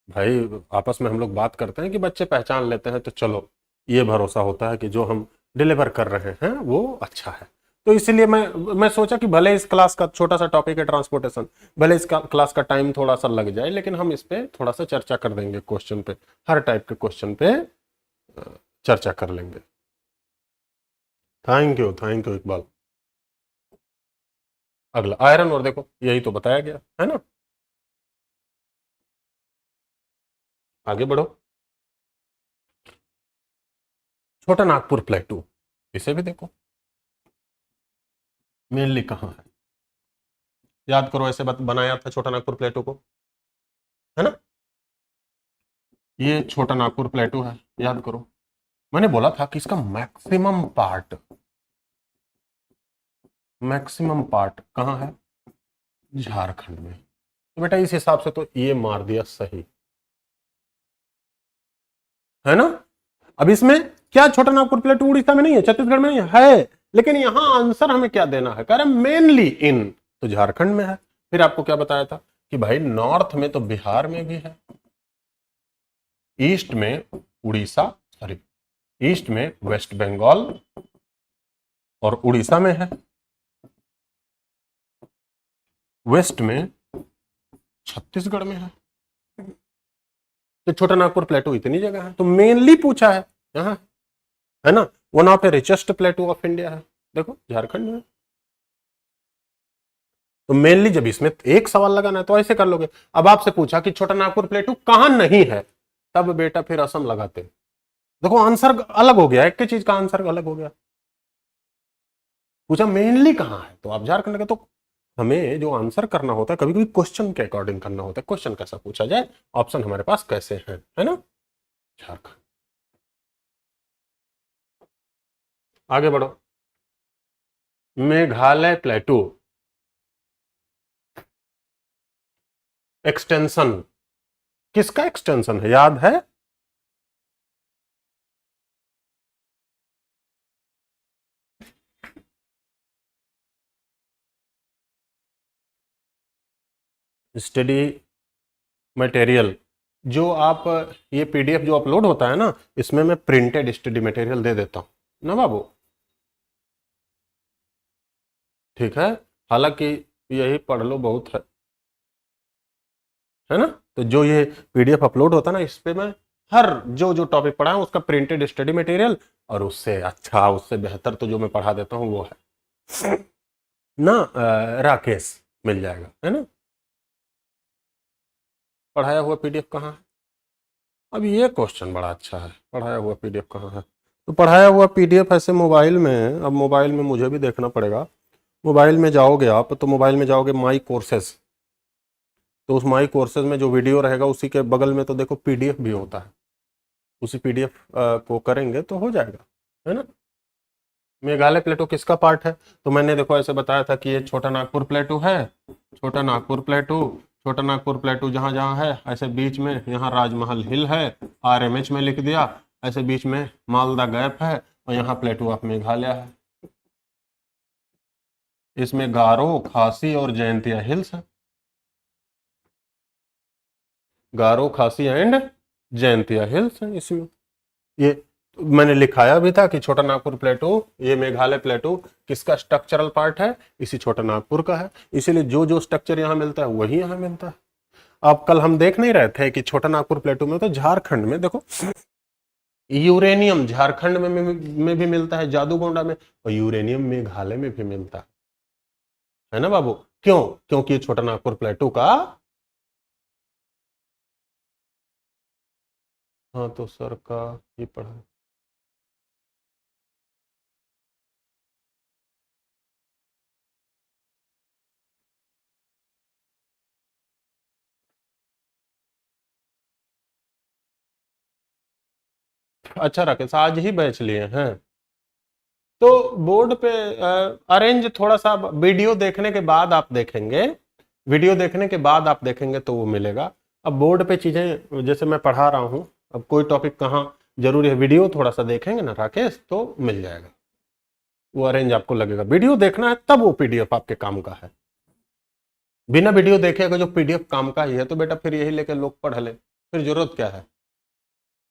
भाई आपस में हम लोग बात करते हैं कि बच्चे पहचान लेते हैं, तो चलो ये भरोसा होता है कि जो हम डिलीवर कर रहे हैं वो अच्छा है। तो इसीलिए मैं सोचा कि भले इस क्लास का छोटा सा टॉपिक है ट्रांसपोर्टेशन, भले इस क्लास का टाइम थोड़ा सा लग जाए, लेकिन हम इस पे थोड़ा सा चर्चा कर देंगे, क्वेश्चन पे, हर टाइप के क्वेश्चन पे चर्चा कर लेंगे। Thank you Iqbal. अगला आयरन, और देखो यही तो बताया गया है ना। आगे बढ़ो। छोटा नागपुर प्लेटू, इसे भी देखो मेनली कहाँ है। याद करो, ऐसे बनाया था छोटा नागपुर प्लेटू को, है ना। ये छोटा नागपुर प्लेटू है, याद करो। मैंने बोला था कि इसका मैक्सिमम पार्ट कहाँ है? झारखंड में। तो बेटा इस हिसाब से तो ये मार दिया सही, है ना। अब इसमें क्या छोटा नागपुर प्लेटू उड़ीसा में नहीं है, छत्तीसगढ़ में नहीं है, लेकिन यहां आंसर हमें क्या देना है? कह रहे मेनली इन, तो झारखंड में है। फिर आपको क्या बताया था कि भाई नॉर्थ में तो बिहार में भी है, ईस्ट में उड़ीसा, सॉरी, ईस्ट में वेस्ट बंगाल और उड़ीसा में है, वेस्ट में छत्तीसगढ़ में है। तो छोटा नागपुर प्लेटू इतनी जगह है, तो मेनली पूछा है यहाँ, है ना। One of the richest प्लेटू of India है, देखो झारखंड में। तो मेनली जब इसमें एक सवाल लगाना है तो ऐसे कर लोगे। अब आपसे पूछा कि छोटा नागपुर प्लेटू कहां नहीं है, तब बेटा फिर असम लगाते। देखो आंसर अलग हो गया, एक चीज का आंसर अलग हो गया। पूछा मेनली कहां है, तो आप झारखंड का। तो हमें जो आंसर करना होता है कभी कभी क्वेश्चन के अकॉर्डिंग करना होता है, क्वेश्चन कैसा पूछा जाए, ऑप्शन हमारे पास कैसे हैं, है ना। झारखंड। आगे बढ़ो। मेघालय प्लेटू एक्सटेंशन किसका एक्सटेंशन है, याद है? Study material. जो आप ये पीडीएफ जो अपलोड होता है ना, इसमें मैं प्रिंटेड स्टडी मटेरियल दे देता हूं ना बाबू, ठीक है। हालांकि यही पढ़ लो बहुत है ना। तो जो ये पीडीएफ अपलोड होता है ना, इस पे मैं हर जो जो टॉपिक पढ़ा है उसका प्रिंटेड स्टडी मटेरियल, और उससे अच्छा उससे बेहतर तो जो मैं पढ़ा देता हूँ वो है ना, राकेश मिल जाएगा, है ना। पढ़ाया हुआ पीडीएफ कहाँ है? अब ये क्वेश्चन बड़ा अच्छा है, पढ़ाया हुआ पीडीएफ कहाँ है? तो पढ़ाया हुआ पीडीएफ ऐसे मोबाइल में, अब मोबाइल में मुझे भी देखना पड़ेगा। मोबाइल में जाओगे आप, तो मोबाइल में जाओगे माई कोर्सेज, तो उस माई कोर्सेज में जो वीडियो रहेगा उसी के बगल में तो देखो पीडीएफ भी होता है, उसी पीडीएफ को करेंगे तो हो जाएगा, है ना। मेघालय प्लेटू किसका पार्ट है? तो मैंने देखो ऐसे बताया था कि ये छोटा नागपुर प्लेटू है, छोटा नागपुर प्लेटू, छोटा नागपुर प्लेटू जहां जहां है, ऐसे बीच में यहाँ राजमहल हिल है, आरएमएच में लिख दिया, ऐसे बीच में मालदा गैप है, और यहाँ प्लेटू ऑफ मेघालय है। इसमें गारो, खासी और जयंतिया हिल्स है। गारो, खासी एंड जयंतिया हिल्स है इसमें। ये मैंने लिखाया भी था कि छोटा नागपुर प्लेटू, ये मेघालय प्लेटू किसका स्ट्रक्चरल पार्ट है, इसी छोटा नागपुर का है। इसीलिए जो जो स्ट्रक्चर यहाँ मिलता है वही यहाँ मिलता है। अब कल हम देख नहीं रहे थे कि छोटा नागपुर प्लेटू में तो झारखंड में देखो यूरेनियम झारखंड में भी मिलता है, जादूगोंडा में, और यूरेनियम मेघालय में भी मिलता है ना बाबू। क्यों? क्योंकि ये छोटा नागपुर प्लेटू का। हाँ तो सर का ये पढ़ा। अच्छा राकेश, आज ही बैच लिए हैं? तो बोर्ड पे अरेंज थोड़ा सा वीडियो देखने के बाद आप देखेंगे, वीडियो देखने के बाद आप देखेंगे तो वो मिलेगा। अब बोर्ड पे चीजें जैसे मैं पढ़ा रहा हूँ, अब कोई टॉपिक कहाँ जरूरी है, वीडियो थोड़ा सा देखेंगे ना राकेश तो मिल जाएगा। वो अरेंज आपको लगेगा, वीडियो देखना है तब वो पीडीएफ आपके काम का है। बिना वीडियो देखे अगर जो पीडीएफ काम का ही है तो बेटा फिर यही लेकर लोग पढ़ ले, फिर जरूरत क्या है।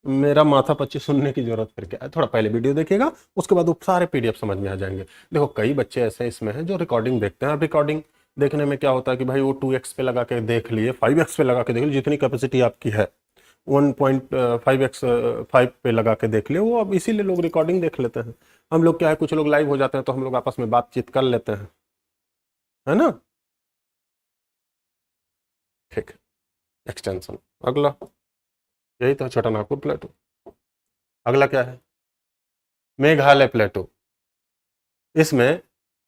मेरा माथा पच्ची सुनने की जरूरत फिर क्या है, थोड़ा पहले वीडियो देखिएगा, उसके बाद वो सारे पीडीएफ समझ में आ जाएंगे। देखो कई बच्चे ऐसे इसमें हैं जो रिकॉर्डिंग देखते हैं, रिकॉर्डिंग देखने में क्या होता है कि भाई वो 2x पे लगा के देख लिए, 5x पे लगा के देख लिए, जितनी कैपेसिटी आपकी है 1.5x 5 पे लगा के देख लिए, वो अब इसीलिए लोग रिकॉर्डिंग देख लेते हैं। हम लोग क्या है, कुछ लोग लाइव हो जाते हैं तो हम लोग आपस में बातचीत कर लेते हैं, है ना। ठीक है, एक्सटेंशन अगला, यही तो छोटा नागपुर प्लेटू। अगला क्या है? मेघालय प्लेटू। इसमें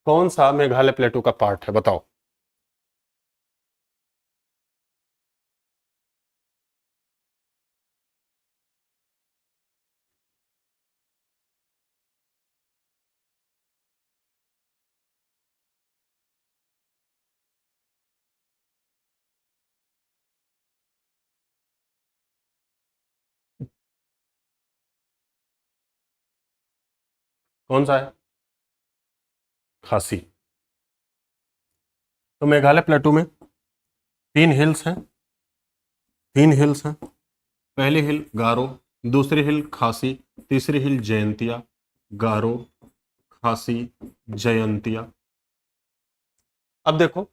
कौन सा मेघालय प्लेटू का पार्ट है बताओ? कौन सा है? खासी। तो मेघालय प्लेटू में तीन हिल्स हैं, तीन हिल्स हैं। पहली हिल गारो, दूसरी हिल खासी, तीसरी हिल जयंतिया। गारो, खासी, जयंतिया। अब देखो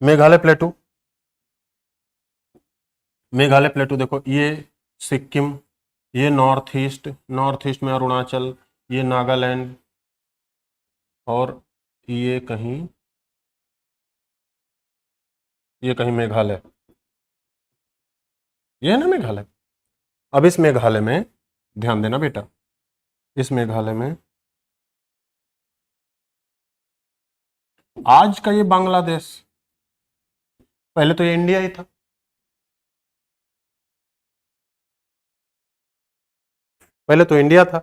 मेघालय प्लेटू, मेघालय प्लेटू देखो, ये सिक्किम, ये नॉर्थ ईस्ट, नॉर्थ ईस्ट में अरुणाचल, ये नागालैंड, और ये कहीं ये कहीं मेघालय, ये है ना मेघालय। अब इस मेघालय में ध्यान देना बेटा, इस मेघालय में आज का ये बांग्लादेश, पहले तो ये इंडिया ही था, पहले तो इंडिया था।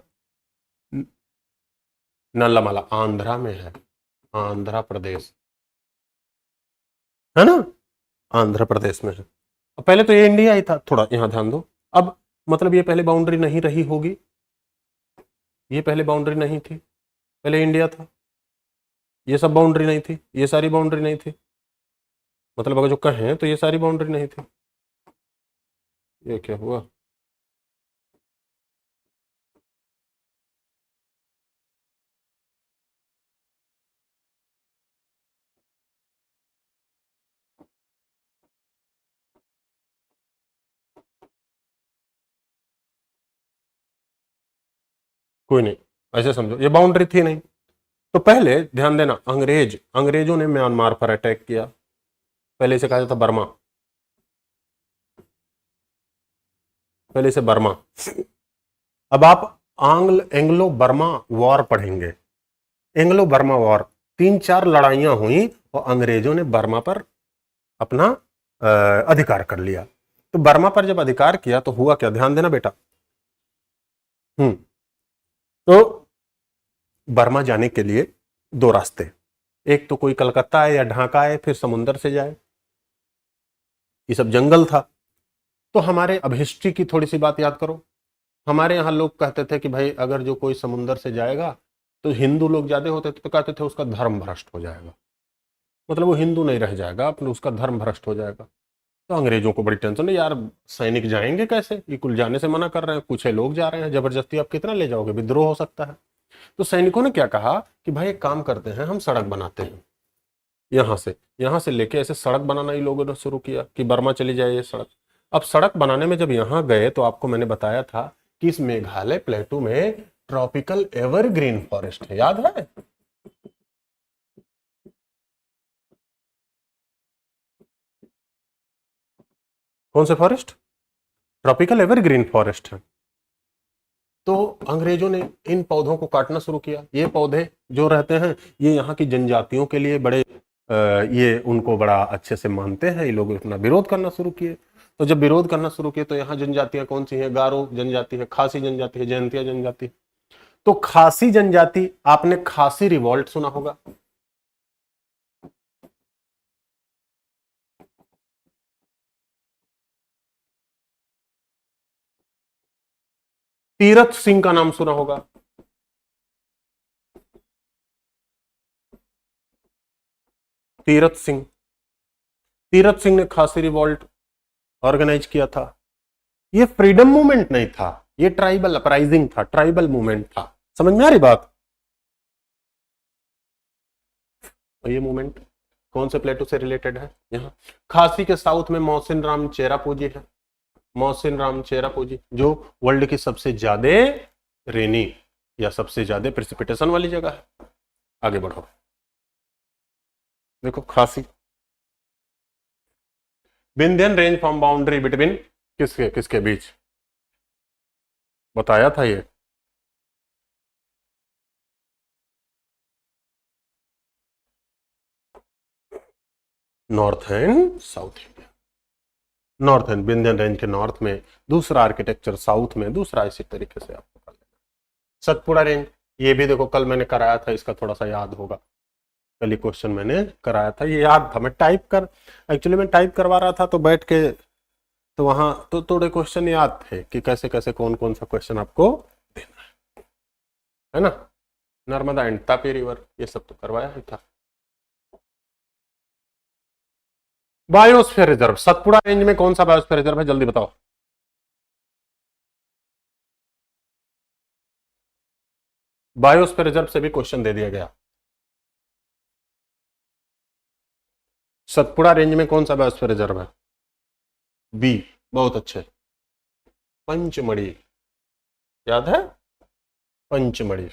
नल्लामाला आंध्रा में है, आंध्र प्रदेश है ना, आंध्र प्रदेश में है। पहले तो ये इंडिया ही था, थोड़ा यहां ध्यान दो। अब मतलब ये पहले बाउंड्री नहीं रही होगी, ये पहले बाउंड्री नहीं थी, पहले इंडिया था, ये सब बाउंड्री नहीं थी, ये सारी बाउंड्री नहीं थी, मतलब अगर जो कहें तो ये सारी बाउंड्री नहीं थी। ये क्या हुआ, कोई नहीं, ऐसे समझो ये बाउंड्री थी नहीं। तो पहले ध्यान देना, अंग्रेजों ने म्यांमार पर अटैक किया, पहले इसे कहा जाता बर्मा, पहले इसे बर्मा। अब आप एंग्लो बर्मा वॉर पढ़ेंगे, एंग्लो बर्मा वॉर, 3-4 लड़ाइयां हुई और अंग्रेजों ने बर्मा पर अपना अधिकार कर लिया। तो बर्मा पर जब अधिकार किया तो हुआ क्या, ध्यान देना बेटा। तो बर्मा जाने के लिए 2 रास्ते, एक तो कोई कलकत्ता आए या ढाका आए, फिर समुंदर से जाए, ये सब जंगल था। तो हमारे अब हिस्ट्री की थोड़ी सी बात याद करो, हमारे यहाँ लोग कहते थे कि भाई अगर जो कोई समुंदर से जाएगा तो हिंदू लोग ज्यादा होते थे तो कहते थे उसका धर्म भ्रष्ट हो जाएगा, मतलब वो हिंदू नहीं रह जाएगा, अपने उसका धर्म भ्रष्ट हो जाएगा। तो अंग्रेजों को बड़ी टेंशन है, यार सैनिक जाएंगे कैसे, ये कुल जाने से मना कर रहे हैं, कुछ लोग जा रहे हैं, जबरदस्ती आप कितना ले जाओगे, विद्रोह हो सकता है। तो सैनिकों ने क्या कहा कि भाई एक काम करते हैं, हम सड़क बनाते हैं, यहां से लेके ऐसे सड़क बनाना ही लोगों ने शुरू किया कि बर्मा चली जाए ये सड़क। अब सड़क बनाने में जब यहां गए तो आपको मैंने बताया था कि इस मेघालय प्लेटू में ट्रॉपिकल एवरग्रीन फॉरेस्ट है, याद है। कौन से फॉरेस्ट, ट्रॉपिकल एवरग्रीन फॉरेस्ट है। तो अंग्रेजों ने इन पौधों को काटना शुरू किया, ये पौधे जो रहते हैं ये यहाँ की जनजातियों के लिए बड़े ये उनको बड़ा अच्छे से मानते हैं, ये लोग अपना विरोध करना शुरू किए। तो जब विरोध करना शुरू किए तो यहाँ जनजातियां कौन सी है, गारो जनजाति है, खासी जनजाति है, जयंतिया जनजाति। तो खासी जनजाति, आपने खासी रिवॉल्ट सुना होगा, तीरथ सिंह का नाम सुना होगा, तीरथ सिंह, तीरथ सिंह ने खासी रिवॉल्ट ऑर्गेनाइज किया था। ये फ्रीडम मूवमेंट नहीं था, ये ट्राइबल अपराइजिंग था, ट्राइबल मूवमेंट था, समझ में आ रही बात। तो ये मूवमेंट कौन से प्लेटो से रिलेटेड है, यहाँ खासी के साउथ में मोहसिन राम चेरापूंजी है, मोहसिन राम चेरापूंजी जो वर्ल्ड की सबसे ज्यादा रेनी या सबसे ज्यादा प्रेसिपिटेशन वाली जगह है। आगे बढ़ो, देखो खासी, Vindhyan range form boundary between किसके किसके बीच, बताया था ये, north and south India, north and Vindhyan range के नॉर्थ में दूसरा आर्किटेक्चर, साउथ में दूसरा, इसी तरीके से आपको कर लेना। सतपुड़ा रेंज, ये भी देखो कल मैंने कराया था, इसका थोड़ा सा याद होगा, कल ही क्वेश्चन मैंने कराया था, ये याद था, मैं टाइप कर, एक्चुअली मैं टाइप करवा रहा था तो बैठ के, तो वहां तो थोड़े क्वेश्चन याद थे कि कैसे कैसे कौन कौन सा क्वेश्चन आपको देना है ना। नर्मदा एंड तापी रिवर, ये सब तो करवाया ही था। बायोस्फीयर रिजर्व, सतपुड़ा रेंज में कौन सा बायोस्फीयर रिजर्व है, जल्दी बताओ। बायोस्फीयर रिजर्व से भी क्वेश्चन दे दिया गया। सतपुड़ा रेंज में कौन सा बायोस्फीयर रिजर्व है, बी, बहुत अच्छे, पंचमढ़ी, याद है, पंचमढ़ी।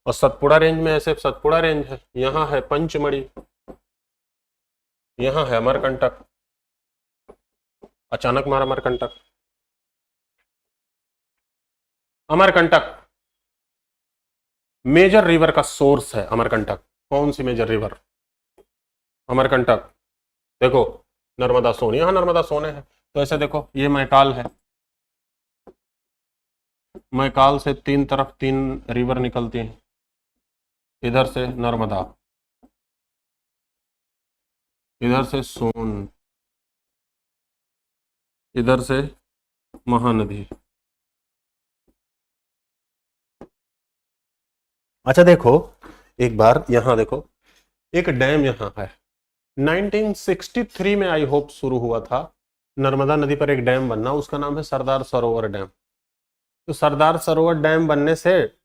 और सतपुड़ा रेंज में ऐसे सतपुड़ा रेंज है, यहां है पंचमढ़ी, यहां है अमरकंटक, अचानक मारा अमरकंटक। अमरकंटक मेजर रिवर का सोर्स है अमरकंटक। कौन सी मेजर रिवर? अमरकंटक। देखो नर्मदा सोन, यहां नर्मदा सोन है, तो ऐसे देखो ये मैकाल है, मैकाल से तीन तरफ तीन रिवर निकलती हैं, इधर से नर्मदा, इधर से सोन, इधर से महानदी। अच्छा देखो एक बार यहां देखो, एक डैम यहां है, 1963 में आई होप शुरू हुआ था नर्मदा नदी पर एक डैम बनना, उसका नाम है सरदार सरोवर डैम। तो सरदार सरोवर डैम बनने से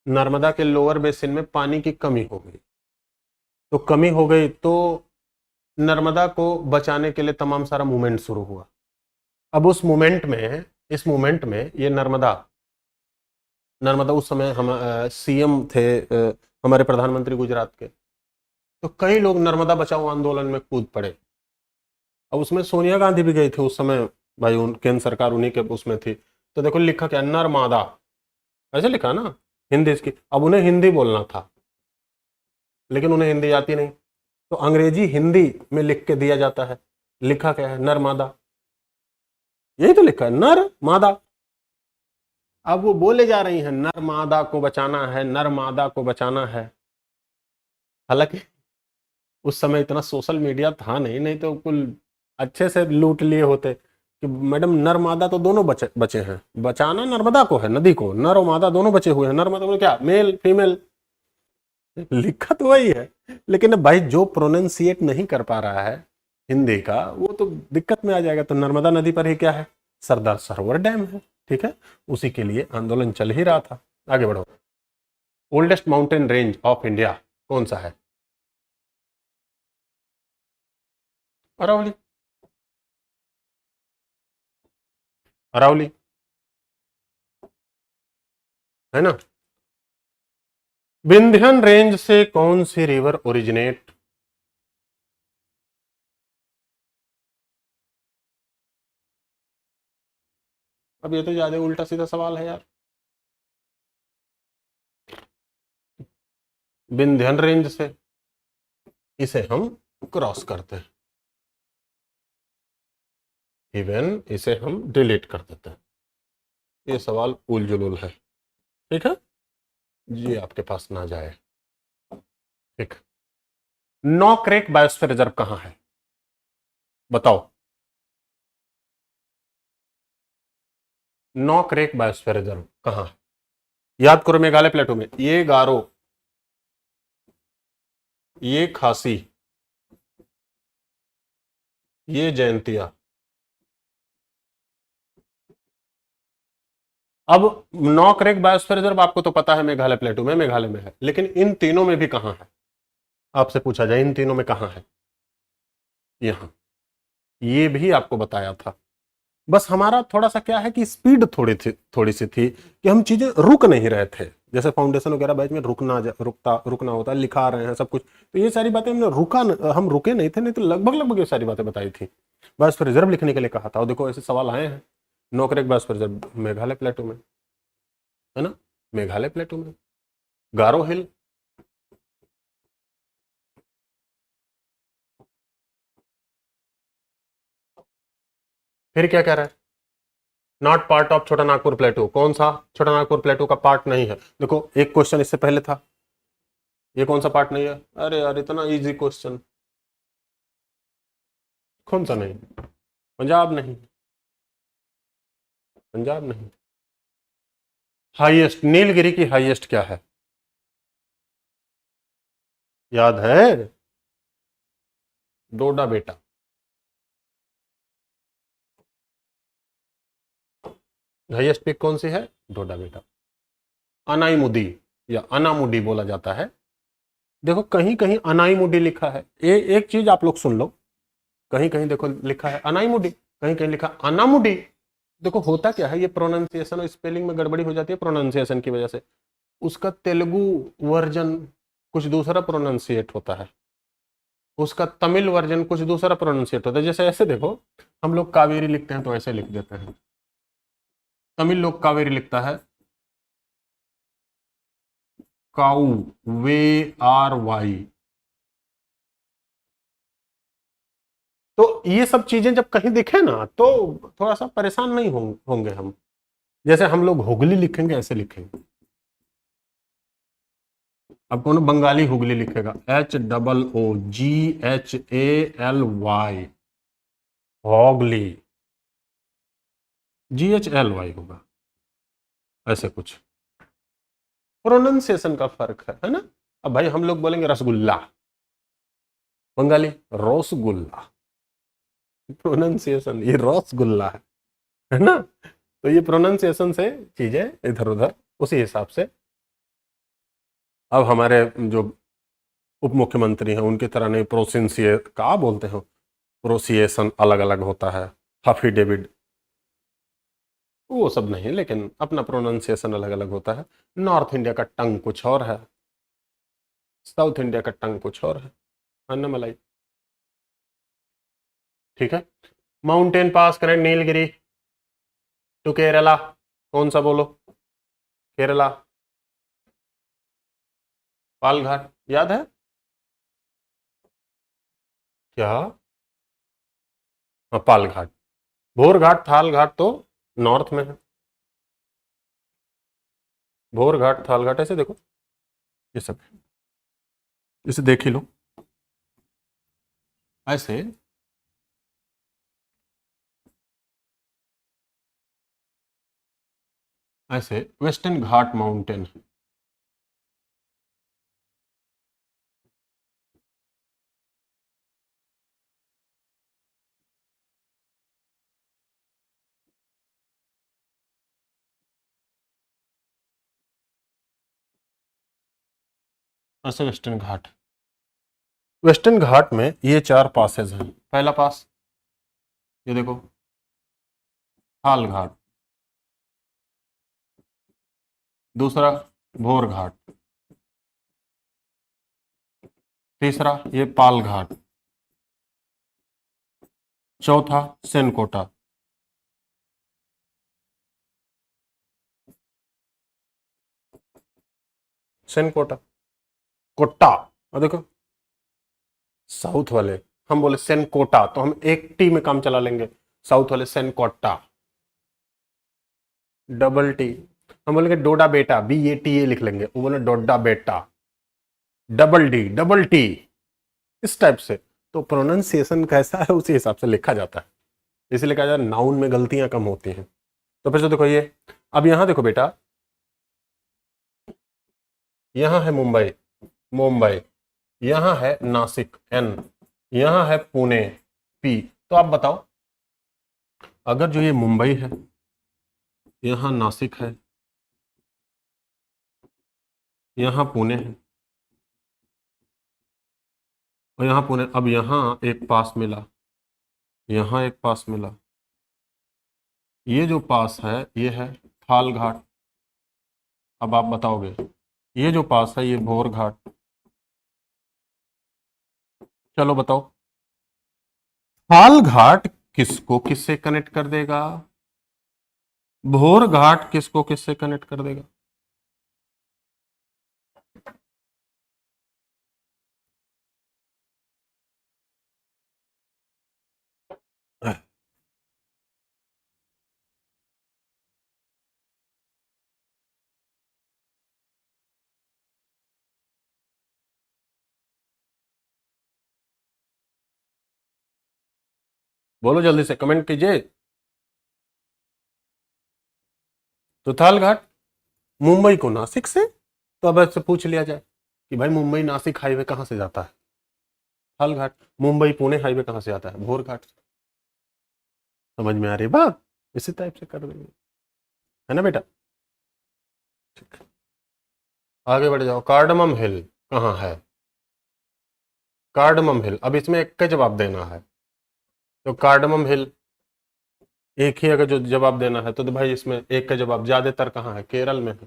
नर्मदा के लोअर बेसिन में पानी की कमी हो गई, तो कमी हो गई तो नर्मदा को बचाने के लिए तमाम सारा मूवमेंट शुरू हुआ। अब उस मूवमेंट में, इस मूवमेंट में ये नर्मदा उस समय हम सीएम थे हमारे प्रधानमंत्री गुजरात के, तो कई लोग नर्मदा बचाओ आंदोलन में कूद पड़े। अब उसमें सोनिया गांधी भी गई थी उस समय, भाई केंद्र सरकार उन्हीं के उसमें थी। तो देखो लिखा क्या, नर्मदा, ऐसे लिखा ना हिंदी इसकी। अब उन्हें हिंदी बोलना था लेकिन उन्हें हिंदी आती नहीं, तो अंग्रेजी हिंदी में लिख के दिया जाता है। लिखा क्या है, नर्मदा, यही तो लिखा है नर्मदा। अब वो बोले जा रही है नर्मदा को बचाना है, नर्मदा को बचाना है। हालांकि उस समय इतना सोशल मीडिया था नहीं, नहीं तो कुल अच्छे से लूट लिए होते कि मैडम नर्मदा तो दोनों बचे हैं, बचाना नर्मदा को है, नदी को, नर और मादा दोनों बचे हुए हैं। नर्मदा को क्या, मेल फीमेल, लिखा तो वही है, लेकिन भाई जो प्रोनाउंसिएट नहीं कर पा रहा है हिंदी का वो तो दिक्कत में आ जाएगा। तो नर्मदा नदी पर ही क्या है, सरदार सरोवर डैम है, ठीक है, उसी के लिए आंदोलन चल ही रहा था। आगे बढ़ो। Oldest mountain range of India कौन सा है? अरावली, अरावली है ना। विंध्यन रेंज से कौन सी रिवर ओरिजिनेट? अब ये तो ज्यादा उल्टा सीधा सवाल है यार। विंध्यन रेंज से इसे हम क्रॉस करते हैं, इवन इसे हम डिलीट कर देते हैं। ये सवाल उल जुलूल है, ठीक है, ये आपके पास ना जाए। ठीक, नॉकरेक बायोस्फीयर रिजर्व कहां है बताओ? नॉकरेक बायोस्फीयर रिजर्व कहां है? याद करो, मेघालय प्लेटो में। ये गारो, ये खासी, ये जयंतिया। अब नॉकरेक बायोस्फीयर रिजर्व आपको तो पता है मेघालय प्लेटो में, मेघालय में है, लेकिन इन तीनों में भी कहां है? आपसे पूछा जाए इन तीनों में कहां है? यहां, ये भी आपको बताया था। बस हमारा थोड़ा सा क्या है कि स्पीड थोड़ी सी थी कि हम चीजें रुक नहीं रहे थे। जैसे फाउंडेशन वगैरह बैच में रुकना होता है, लिखा रहे हैं सब कुछ, तो ये सारी बातें हमने हम रुके नहीं थे, नहीं तो लगभग लगभग ये सारी बातें बताई थी। बस फिर रिजर्व लिखने के लिए कहा था, और देखो ऐसे सवाल आए हैं। नोकरेक बस फिर रिजर्व मेघालय प्लेटो में है ना, मेघालय प्लेटो में। गारो हिल, फिर क्या कह रहा है, नॉट पार्ट ऑफ छोटा नागपुर प्लेटो। कौन सा छोटा नागपुर प्लेटो का पार्ट नहीं है? देखो एक क्वेश्चन इससे पहले था, ये कौन सा पार्ट नहीं है? अरे यार इतना इजी क्वेश्चन, कौन सा नहीं? पंजाब नहीं, पंजाब नहीं। हाईएस्ट, नीलगिरी की हाईएस्ट क्या है, याद है? डोडा बेटा। हाईएस्ट पीक कौन सी है? डोडा बेटा। अनाईमुडी या अनामुडी बोला जाता है। देखो कहीं कहीं अनाईमुडी लिखा है, एक चीज आप लोग सुन लो, कहीं कहीं देखो लिखा है अनाईमुडी, कहीं कहीं लिखा अनामुडी। देखो होता क्या है, ये प्रोनाउंसिएशन और स्पेलिंग में गड़बड़ी हो जाती है प्रोनाउंसिएशन की वजह से। उसका तेलुगु वर्जन कुछ दूसरा प्रोनाउंसिएट होता है, उसका तमिल वर्जन कुछ दूसरा प्रोनाउंसिएट होता है। जैसे ऐसे देखो, हम लोग कावेरी लिखते हैं तो ऐसे लिख देते हैं, तमिल लोग कावेरी लिखता है काउ, वे आर वाई। तो ये सब चीजें जब कहीं दिखे ना तो थोड़ा सा परेशान नहीं होंगे हम। जैसे हम लोग हुगली लिखेंगे ऐसे लिखेंगे, अब कौन बंगाली हुगली लिखेगा HOOGHALY, होगली, GHLY होगा, ऐसे कुछ प्रोनाउंसिएशन का फर्क है ना। अब भाई हम लोग बोलेंगे रसगुल्ला, बंगाली रसगुल्ला, प्रोनाउंसिएशन ये रसगुल्ला है ना। तो ये प्रोनाउंसिएशन से चीजें इधर उधर उसी हिसाब से। अब हमारे जो उप मुख्यमंत्री हैं उनकी तरह नहीं, प्रोसिंसिए का बोलते हैं, प्रोसिएशन अलग अलग होता है, हफी डेविड वो सब नहीं, लेकिन अपना प्रोनाउंसिएशन अलग अलग होता है। नॉर्थ इंडिया का टंग कुछ और है, साउथ इंडिया का टंग कुछ और है, अन्नमलाई। ठीक है, माउंटेन पास करें नीलगिरी टू केरला, कौन सा बोलो, केरला, पालघाट याद है क्या? हाँ पालघाट, भोरघाट थालघाट तो नॉर्थ में है, भोरघाट थालघाट ऐसे देखो, ये सब इसे देख ही लो ऐसे। ऐसे वेस्टर्न घाट माउंटेन है, ऐसे वेस्टर्न घाट। वेस्टर्न घाट में ये 4 पासेज हैं। पहला पास ये देखो थाल घाट, दूसरा भोर घाट, तीसरा ये पाल घाट, चौथा सेनकोटा, सेनकोटा, कोट्टा। और देखो साउथ वाले हम बोले सेनकोटा तो हम एक टी में काम चला लेंगे, साउथ वाले सेनकोटा, डबल टी। हम बोलेंगे डोडा बेटा, BATA लिख लेंगे, वो बोले डोडा बेटा, डबल डी डबल टी, इस टाइप से। तो प्रोनाउंसिएशन कैसा है उसी हिसाब से लिखा जाता है, इसलिए कहा जाता है नाउन में गलतियां कम होती हैं। तो फिर से देखो ये, अब यहां देखो बेटा, यहां है मुंबई, मुंबई, यहां है नासिक N, यहां है पुणे P। तो आप बताओ, अगर जो ये मुंबई है, यहां नासिक है, यहां पुणे है और यहां पुणे, अब यहां एक पास मिला, यहां एक पास मिला, ये जो पास है ये है थाल घाट। अब आप बताओगे ये जो पास है ये भोर घाट। चलो बताओ थाल घाट किसको किससे कनेक्ट कर देगा, भोर घाट किसको किससे कनेक्ट कर देगा? बोलो जल्दी से कमेंट कीजिए। तो थाल घाट मुंबई को नासिक से, तो अब ऐसे पूछ लिया जाए कि भाई मुंबई नासिक हाईवे कहां से जाता है, थाल घाट। मुंबई पुणे हाईवे कहां से आता है, भोर घाट। समझ में आ रही बात, इसी टाइप से कर देंगे, है ना बेटा। ठीक, आगे बढ़ जाओ। कार्डमम हिल कहाँ है, कार्डमम हिल, अब इसमें एक का जवाब देना है। तो कार्डमम हिल एक ही अगर जो जवाब देना है तो भाई इसमें एक का जवाब ज्यादातर कहाँ है, केरल में है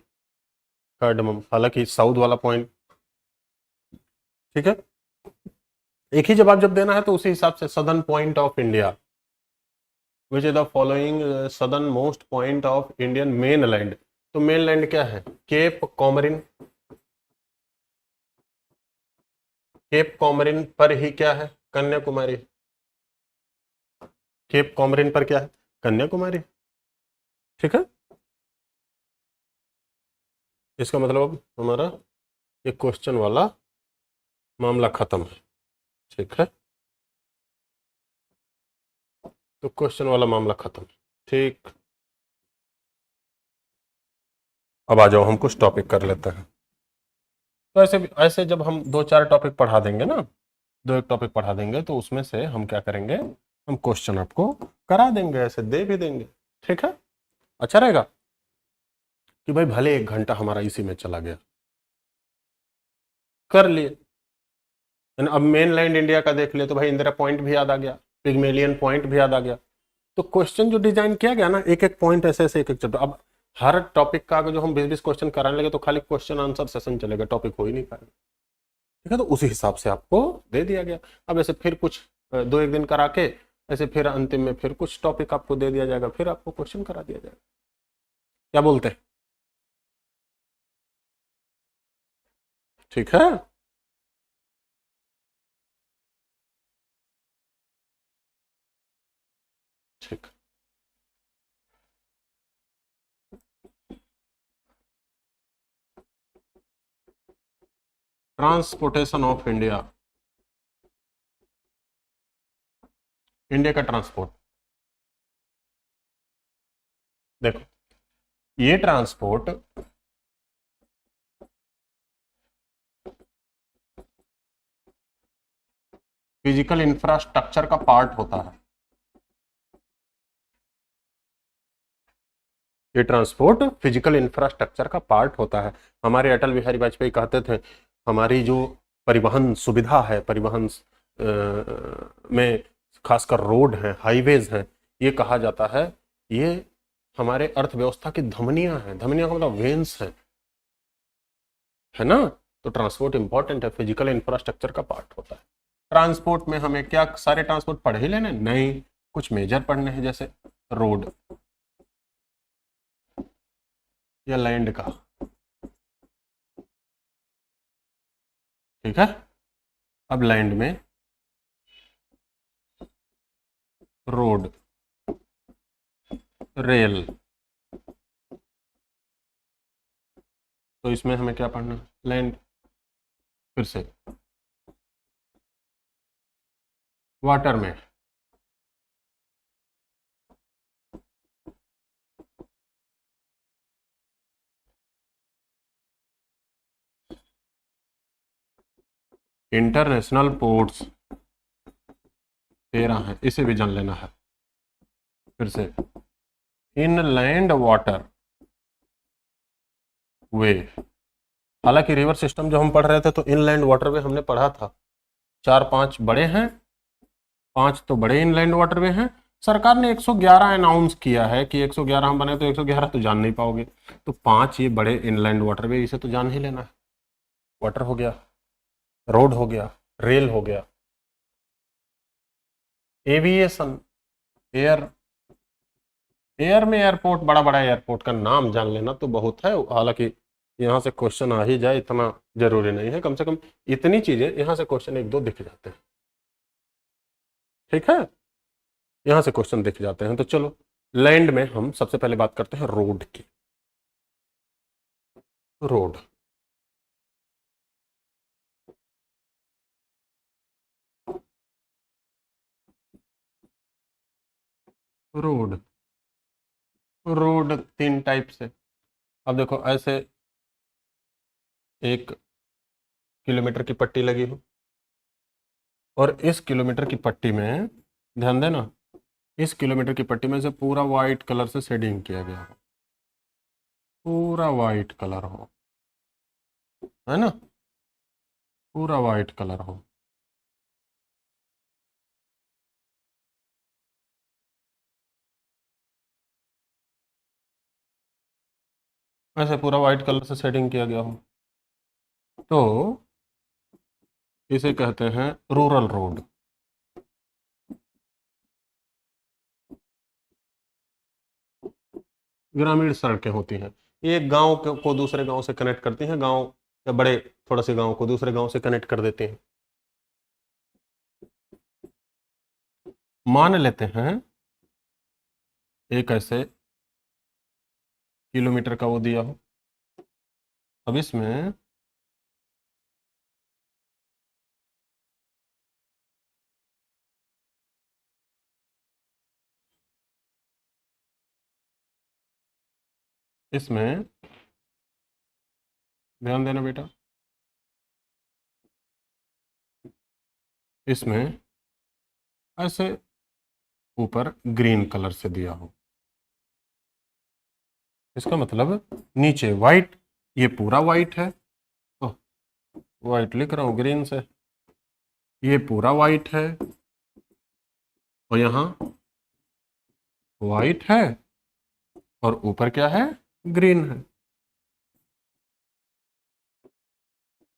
कार्डमम, हालांकि साउथ वाला पॉइंट। ठीक है, एक ही जवाब जब देना है तो उसी हिसाब से southern point of India, which is the following southern most point of Indian main land. तो मेन लैंड क्या है? Cap coumarin. केप कॉमरिन पर ही क्या है? कन्याकुमारी। केप कॉमरिन पर क्या है? कन्याकुमारी। ठीक है, इसका मतलब हमारा ये क्वेश्चन वाला मामला खत्म है। ठीक है, तो क्वेश्चन वाला मामला खत्म। ठीक, अब आ जाओ हम कुछ टॉपिक कर लेते हैं। तो ऐसे ऐसे जब हम दो चार टॉपिक पढ़ा देंगे ना, दो एक टॉपिक पढ़ा देंगे तो उसमें से हम क्या करेंगे, हम क्वेश्चन आपको करा देंगे, ऐसे दे भी देंगे। ठीक है, अच्छा रहेगा कि भाई भले 1 घंटा हमारा इसी में चला गया, कर लिए। अब मेनलैंड इंडिया का देख ले तो भाई इंदिरा पॉइंट भी याद आ गया, पिग्मेलियन पॉइंट भी याद आ गया। तो क्वेश्चन जो डिजाइन किया गया ना, एक एक पॉइंट ऐसे ऐसे एक एक चैप्टर। अब हर टॉपिक का अगर जो हम 20-20 क्वेश्चन कराने लगे तो खाली क्वेश्चन आंसर सेशन चलेगा, टॉपिक हो ही नहीं पाएगा। ठीक है, तो उसी हिसाब से आपको दे दिया गया। अब ऐसे फिर कुछ 2-1 दिन करा के ऐसे फिर अंतिम में फिर कुछ टॉपिक आपको दे दिया जाएगा, फिर आपको क्वेश्चन करा दिया जाएगा। क्या बोलते हैं? ठीक है, ठीक। ट्रांसपोर्टेशन ऑफ इंडिया, इंडिया का ट्रांसपोर्ट। देखो, ये ट्रांसपोर्ट फिजिकल इंफ्रास्ट्रक्चर का पार्ट होता है। ये ट्रांसपोर्ट फिजिकल इंफ्रास्ट्रक्चर का पार्ट होता है। हमारे अटल बिहारी वाजपेयी कहते थे हमारी जो परिवहन सुविधा है, परिवहन में खासकर रोड है, हाईवेज हैं, ये कहा जाता है ये हमारे अर्थव्यवस्था की धमनियां हैं। धमनियां का मतलब वेन्स है ना। तो ट्रांसपोर्ट इंपॉर्टेंट है, फिजिकल इंफ्रास्ट्रक्चर का पार्ट होता है। ट्रांसपोर्ट में हमें क्या सारे ट्रांसपोर्ट पढ़ ही लेने? नहीं, कुछ मेजर पढ़ने हैं, जैसे रोड या लैंड का। ठीक है, अब लैंड में रोड, रेल, तो इसमें हमें क्या पढ़ना? लैंड। फिर से वाटर में इंटरनेशनल पोर्ट्स 13 है, इसे भी जान लेना है। फिर से इनलैंड वाटर वे। हालांकि रिवर सिस्टम जो हम पढ़ रहे थे तो इनलैंड वाटरवे हमने पढ़ा था, 4-5 बड़े हैं, 5 तो बड़े इनलैंड वाटरवे हैं। सरकार ने 111 अनाउंस किया है कि 111 हम बने तो 111 तो जान नहीं पाओगे, तो 5 ये बड़े इनलैंड वाटरवे, इसे तो जान ही लेना है। वाटर हो गया, रोड हो गया, रेल हो गया, एविएशन, एयर, एयर में एयरपोर्ट, बड़ा बड़ा एयरपोर्ट का नाम जान लेना तो बहुत है। हालांकि यहाँ से क्वेश्चन आ ही जाए इतना जरूरी नहीं है, कम से कम इतनी चीजें यहाँ से क्वेश्चन 1-2 दिख जाते हैं। ठीक है, यहाँ से क्वेश्चन दिख जाते हैं। तो चलो लैंड में हम सबसे पहले बात करते हैं रोड की। रोड, रोड, रोड 3 टाइप से। अब देखो ऐसे 1 किलोमीटर की पट्टी लगी हो, और इस किलोमीटर की पट्टी में ध्यान देना, इस किलोमीटर की पट्टी में से पूरा व्हाइट कलर से शेडिंग किया गया हो, पूरा व्हाइट कलर हो, है ना, पूरा व्हाइट कलर हो। ऐसे पूरा व्हाइट कलर से शेडिंग किया गया हो, तो इसे कहते हैं रूरल रोड। ग्रामीण सड़कें होती हैं, ये एक गांव को दूसरे गांव से कनेक्ट करती हैं, गांव या बड़े थोड़े से गांव को दूसरे गांव से कनेक्ट कर देते हैं। मान लेते हैं एक ऐसे किलोमीटर का वो दिया हो। अब इसमें इसमें ध्यान देना बेटा, इसमें ऐसे ऊपर ग्रीन कलर से दिया हो, इसका मतलब नीचे वाइट, ये पूरा वाइट है, तो वाइट लिख रहा हूं ग्रीन से, ये पूरा वाइट है और यहाँ वाइट है और ऊपर क्या है, ग्रीन है,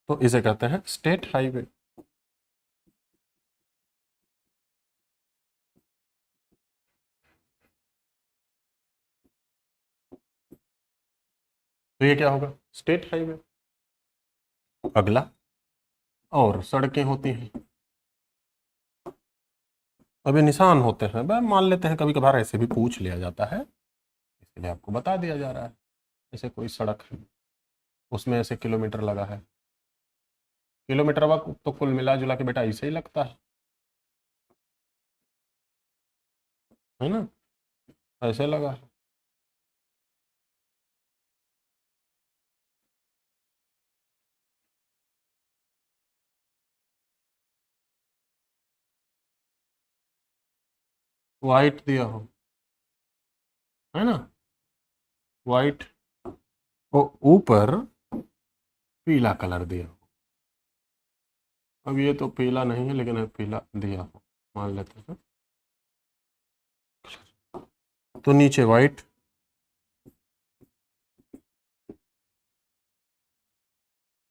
तो इसे कहते हैं स्टेट हाईवे। तो ये क्या होगा, स्टेट हाईवे। अगला, और सड़कें होती हैं, अभी निशान होते हैं, वह मान लेते हैं, कभी कभार ऐसे भी पूछ लिया जाता है, इसलिए आपको बता दिया जा रहा है। ऐसे कोई सड़क है, उसमें ऐसे किलोमीटर लगा है, किलोमीटर वक्त तो कुल मिला जुला के बेटा ऐसे ही लगता है ना, ऐसे लगा है। वाइट दिया हो, है ना, वाइट, और ऊपर पीला कलर दिया हो। अब ये तो पीला नहीं है, लेकिन पीला दिया हो मान लेते हैं, तो नीचे वाइट,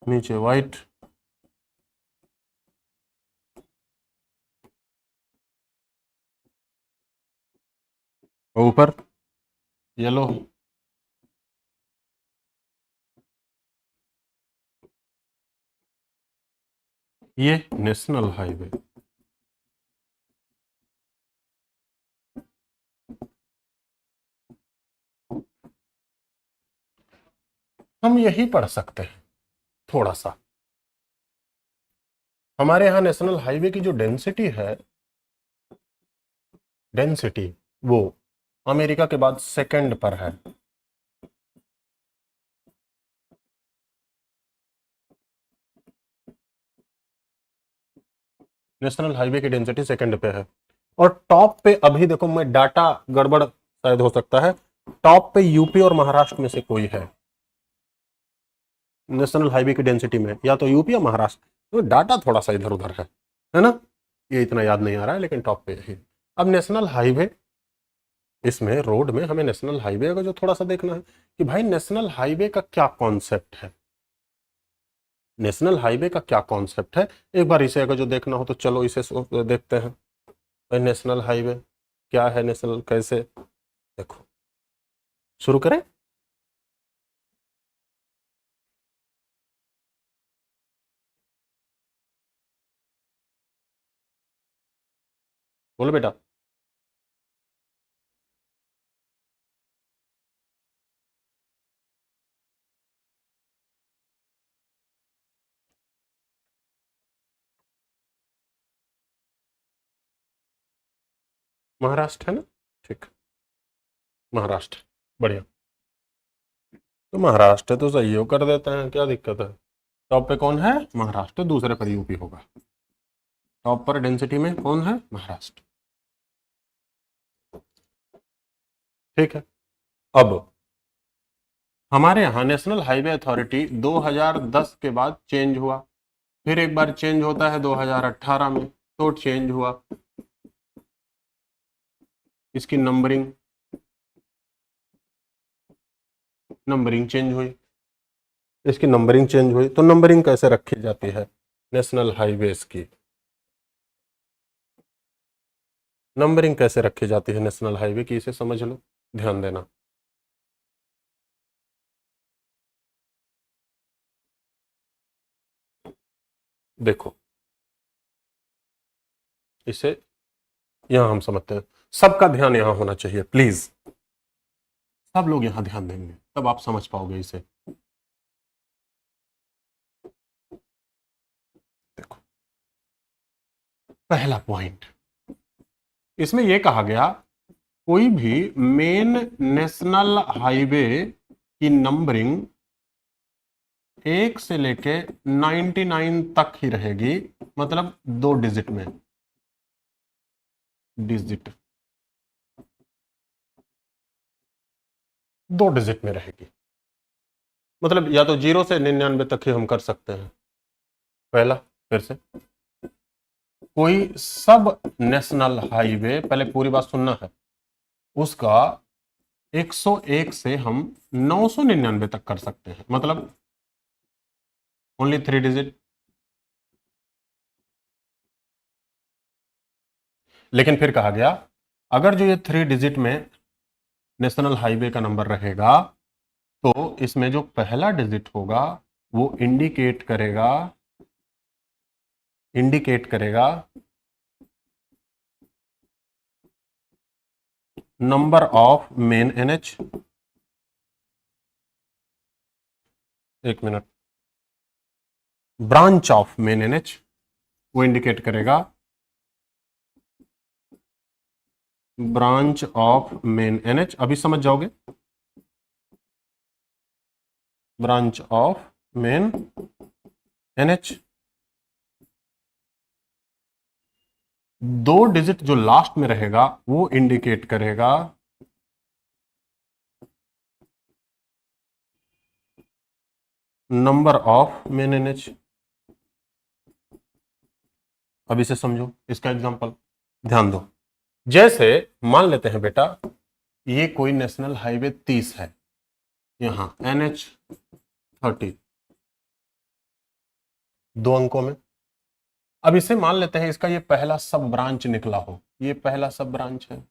नीचे वाइट, ऊपर येलो, ये नेशनल हाईवे। हम यही पढ़ सकते हैं थोड़ा सा, हमारे यहाँ नेशनल हाईवे की जो डेंसिटी है, डेंसिटी वो अमेरिका के बाद सेकंड पर है। नेशनल हाईवे की डेंसिटी सेकंड पे है, और टॉप पे अभी देखो, मैं डाटा गड़बड़ शायद हो सकता है, टॉप पे यूपी और महाराष्ट्र में से कोई है नेशनल हाईवे की डेंसिटी में, या तो यूपी या महाराष्ट्र, तो डाटा थोड़ा सा इधर उधर है ना, ये इतना याद नहीं आ रहा है, लेकिन टॉप पे यही। अब नेशनल हाईवे, इसमें रोड में हमें नेशनल हाईवे का जो थोड़ा सा देखना है कि भाई नेशनल हाईवे का क्या कॉन्सेप्ट है, नेशनल हाईवे का क्या कॉन्सेप्ट है, एक बार इसे अगर जो देखना हो तो चलो इसे देखते हैं। भाई नेशनल हाईवे क्या है, नेशनल कैसे, देखो शुरू करें। बोलो बेटा। महाराष्ट्र है ना, ठीक, महाराष्ट्र, बढ़िया, तो महाराष्ट्र तो सही हो कर देते हैं, क्या दिक्कत है। टॉप पे कौन है, महाराष्ट्र, दूसरे पर यूपी होगा, टॉप पर डेंसिटी में कौन है, महाराष्ट्र, ठीक है। अब हमारे यहाँ नेशनल हाईवे अथॉरिटी 2010 के बाद चेंज हुआ, फिर एक बार चेंज होता है 2018 में, तो चेंज हुआ, इसकी नंबरिंग नंबरिंग चेंज हुई, इसकी नंबरिंग चेंज हुई, तो नंबरिंग कैसे रखी जाती है, नेशनल हाईवेज की नंबरिंग कैसे रखी जाती है नेशनल हाईवे की, इसे समझ लो, ध्यान देना। देखो इसे यहां हम समझते हैं, सबका ध्यान यहां होना चाहिए प्लीज, सब लोग यहां ध्यान देंगे तब आप समझ पाओगे इसे। देखो पहला पॉइंट, इसमें यह कहा गया कोई भी मेन नेशनल हाईवे की नंबरिंग 1 से लेके 99 तक ही रहेगी, मतलब 2 डिजिट में, डिजिट 2 डिजिट में रहेगी, मतलब या तो 0 से 99 तक ही हम कर सकते हैं। पहला, फिर से, कोई सब नेशनल हाईवे, पहले पूरी बात सुनना है, उसका 101 से हम 999 तक कर सकते हैं, मतलब ओनली 3 डिजिट। लेकिन फिर कहा गया अगर जो ये 3 डिजिट में नेशनल हाईवे का नंबर रहेगा तो इसमें जो पहला डिजिट होगा वो इंडिकेट करेगा number of main NH, 1 minute, branch of main NH, वो इंडिकेट करेगा ब्रांच ऑफ मेन एनएच, अभी समझ जाओगे, branch of main NH. 2 digit जो लास्ट में रहेगा वो इंडिकेट करेगा नंबर ऑफ मेन एनएच। अब इसे समझो, इसका एग्जांपल ध्यान दो। जैसे मान लेते हैं बेटा ये कोई नेशनल हाईवे 30 है, यहां NH30, 2 अंकों में। अब इसे मान लेते हैं इसका ये पहला सब ब्रांच निकला हो, ये पहला सब ब्रांच है।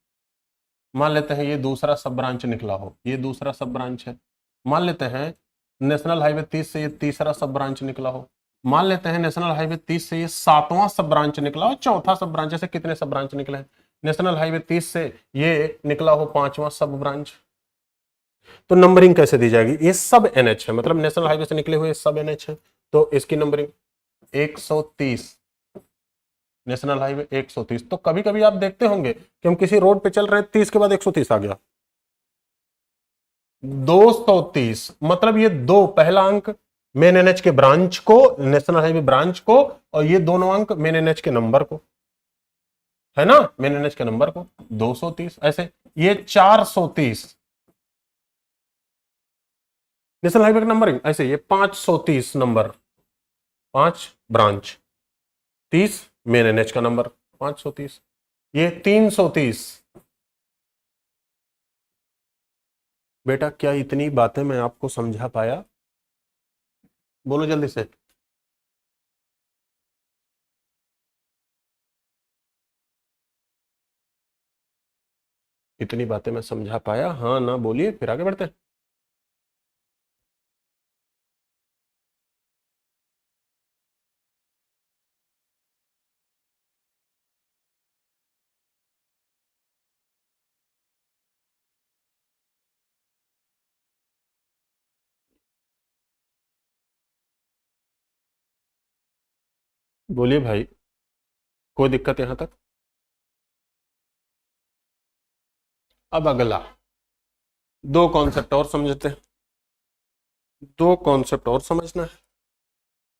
मान लेते हैं ये दूसरा सब ब्रांच निकला हो, ये दूसरा सब ब्रांच है। मान लेते हैं नेशनल हाईवे 30 से ये तीसरा सब ब्रांच निकला हो। मान लेते हैं नेशनल हाईवे 30 से ये 7वां सब ब्रांच निकला हो, चौथा सब ब्रांच, जैसे कितने सब ब्रांच निकले हैं। नेशनल हाईवे 30 से ये निकला हो 5वां सब ब्रांच, तो नंबरिंग कैसे दी जाएगी, ये सब एनएच है, मतलब नेशनल हाईवे से निकले हुए सब एनएच है, तो इसकी नंबरिंग 130, नेशनल हाईवे 130। तो कभी कभी आप देखते होंगे कि हम किसी रोड पे चल रहे हैं, 30 के बाद 130 आ गया, 230, मतलब ये दो, पहला अंक मेन एनएच के ब्रांच को, नेशनल हाईवे ब्रांच को, और ये दोनों अंक मेन एनएच के नंबर को, है ना, मेन एनएच के नंबर को 230, ऐसे ये 430 नेशनल हाईवे का नंबरिंग, ऐसे ये 530 नंबर, 5 ब्रांच, 30 मेन एनएच का नंबर 530, ये 330। बेटा क्या इतनी बातें मैं आपको समझा पाया, बोलो जल्दी से। इतनी बातें मैं समझा पाया, हाँ ना बोलिए, फिर आगे बढ़ते हैं। बोलिए भाई, कोई दिक्कत यहां तक। अब अगला, 2 कॉन्सेप्ट और समझते हैं, 2 कॉन्सेप्ट और समझना है,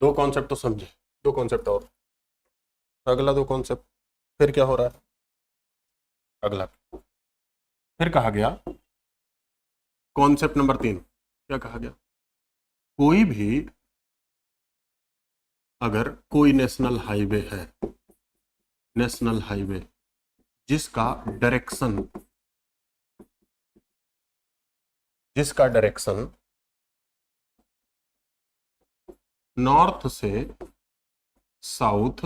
2 कॉन्सेप्ट तो समझे, 2 कॉन्सेप्ट और, अगला 2 कॉन्सेप्ट, फिर क्या हो रहा है, अगला फिर कहा गया कॉन्सेप्ट नंबर 3, क्या कहा गया, कोई भी, अगर कोई नेशनल हाईवे है, नेशनल हाईवे जिसका डायरेक्शन, नॉर्थ से साउथ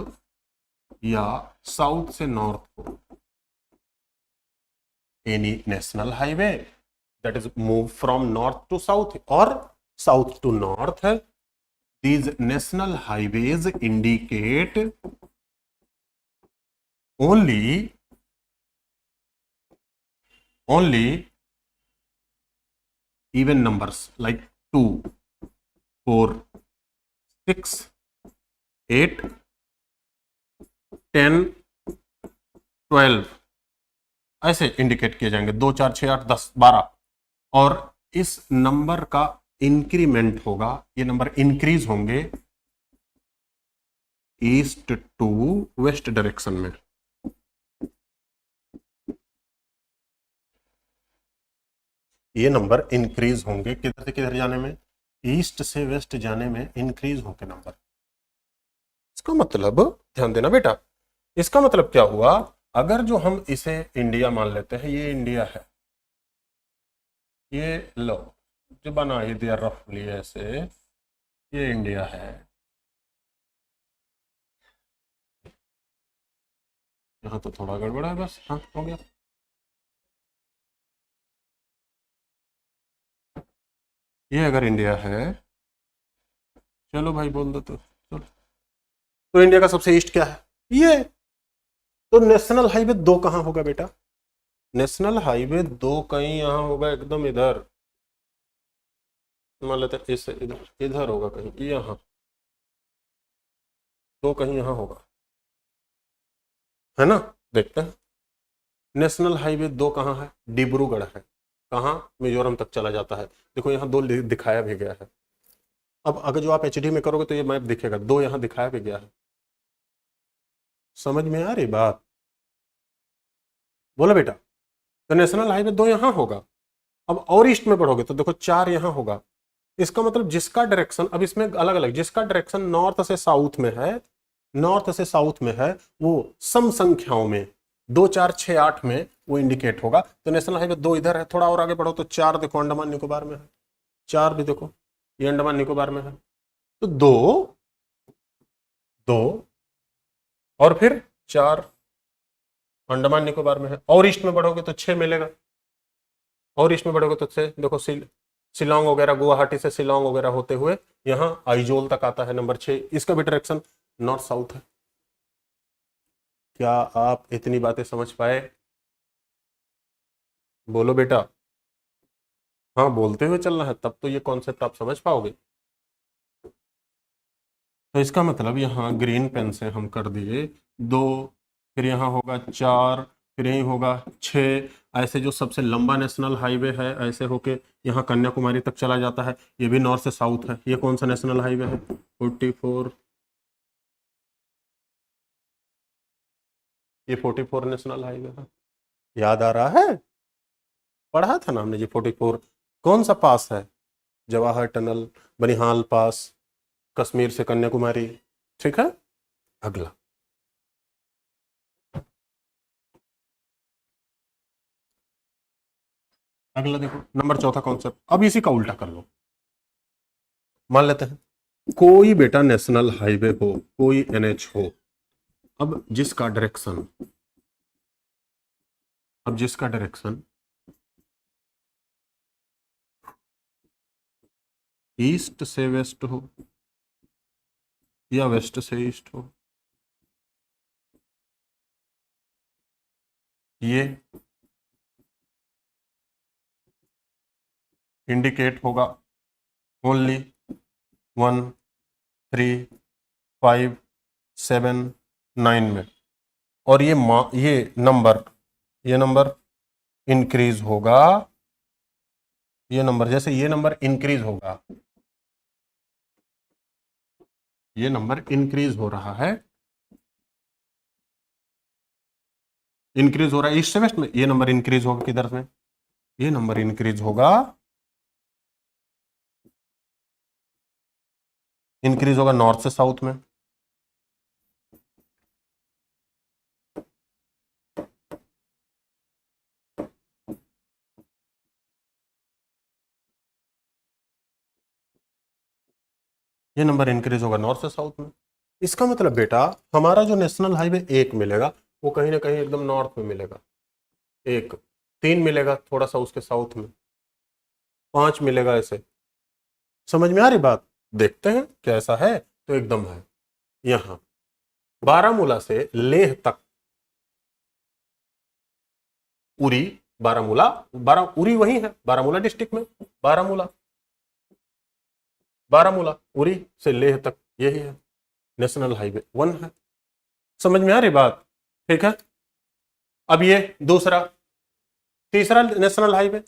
या साउथ से नॉर्थ को, any national highway that is move from north to south और south to north, these national highways indicate only even numbers like 2, 4, 6, 8, 10, 12 ऐसे इंडिकेट किए जाएंगे, 2, 4, 6, 8, 10, 12 और इस नंबर का इंक्रीमेंट होगा, ये नंबर इंक्रीज होंगे ईस्ट टू वेस्ट डायरेक्शन में। ये नंबर इंक्रीज होंगे किधर से किधर जाने में, ईस्ट से वेस्ट जाने में इंक्रीज होंगे नंबर। इसका मतलब ध्यान देना बेटा, इसका मतलब क्या हुआ, अगर जो हम इसे इंडिया मान लेते हैं, ये इंडिया है, ये लो जो बना ही दिया रफली ऐसे, ये इंडिया है, यहां तो थोड़ा गड़बड़ है बस, हाँ हो गया। ये अगर इंडिया है, चलो भाई बोल दो तो चलो, तो इंडिया का सबसे ईस्ट क्या है, ये, तो नेशनल हाईवे 2 कहां होगा बेटा, नेशनल हाईवे 2 कहीं यहां होगा एकदम इधर, मान लेते हैं इस इधर इधर होगा कहीं, यहां 2 कहीं यहां होगा, है ना। देखते हैं नेशनल हाईवे 2 कहां है, डिब्रूगढ़ है, कहां, मिजोरम तक चला जाता है, देखो यहां 2 दिखाया भी गया है। अब अगर जो आप एचडी में करोगे तो ये मैप दिखेगा, 2 यहां दिखाया भी गया है, समझ में आ रही बात, बोलो बेटा। तो नेशनल हाईवे 2 यहां होगा, अब और ईस्ट में बढ़ोगे तो देखो 4 यहां होगा, इसका मतलब जिसका डायरेक्शन, अब इसमें अलग अलग, जिसका डायरेक्शन नॉर्थ से साउथ में है, नॉर्थ से साउथ में है, वो सम संख्याओं में 2, 4, 6, 8 में वो इंडिकेट होगा। तो नेशनल हाईवे 2 इधर है, थोड़ा और आगे बढ़ो तो 4 देखो अंडमान निकोबार में है, 4 भी देखो ये अंडमान निकोबार में है, तो 2, 2 और फिर 4 अंडमान निकोबार में है, और ईस्ट में बढ़ोगे तो 6 मिलेगा, और ईस्ट में बढ़ोगे तो 6 देखो, शिलोंग वगैरह, गुवाहाटी से शिलोंग वगैरह होते हुए यहाँ आइजोल तक आता है नंबर 6, इसका भी डायरेक्शन नॉर्थ साउथ है। क्या आप इतनी बातें समझ पाए, बोलो बेटा। हाँ बोलते हुए चलना है, तब तो ये कॉन्सेप्ट आप समझ पाओगे। तो इसका मतलब यहाँ ग्रीन पेन से हम कर दिए 2, फिर यहाँ होगा 4, फिर यही होगा 6, ऐसे जो सबसे लंबा नेशनल हाईवे है ऐसे होके यहाँ कन्याकुमारी तक चला जाता है, ये भी नॉर्थ से साउथ है। ये कौन सा नेशनल हाईवे है, 44, ये 44 नेशनल हाईवे है, याद आ रहा है, पढ़ा था ना हमने जी 44, कौन सा पास है, जवाहर टनल, बनिहाल पास, कश्मीर से कन्याकुमारी, ठीक है। अगला अगला देखो नंबर 4 कॉन्सेप्ट, अब इसी का उल्टा कर लो, मान लेते हैं कोई बेटा नेशनल हाईवे हो, कोई एनएच हो, अब जिसका डायरेक्शन, अब जिसका डायरेक्शन ईस्ट से वेस्ट हो या वेस्ट से ईस्ट हो, ये इंडिकेट होगा ओनली 1, 3, 5, 7, 9 में, और ये नंबर इंक्रीज होगा, ये नंबर जैसे ये नंबर इंक्रीज होगा, ये नंबर इंक्रीज हो रहा है, इंक्रीज हो रहा है ईस्ट से वेस्ट में, ये नंबर इंक्रीज होगा किधर में, ये नंबर इंक्रीज होगा, इंक्रीज होगा नॉर्थ से साउथ में, ये नंबर इंक्रीज होगा नॉर्थ से साउथ में, इसका मतलब बेटा हमारा जो नेशनल हाईवे 1 मिलेगा वो कहीं ना कहीं एकदम नॉर्थ में मिलेगा, 1 3 मिलेगा थोड़ा सा उसके साउथ में, 5 मिलेगा, ऐसे समझ में आ रही बात? देखते हैं कैसा है, तो एकदम है यहां बारामूला से लेह तक, उरी, बारामूला, उरी वही है बारामूला डिस्ट्रिक्ट में, बारामूला, बारामूला उरी से लेह तक यही है, नेशनल हाईवे 1 है। समझ में आ रही बात? ठीक है। अब ये दूसरा, तीसरा नेशनल हाईवे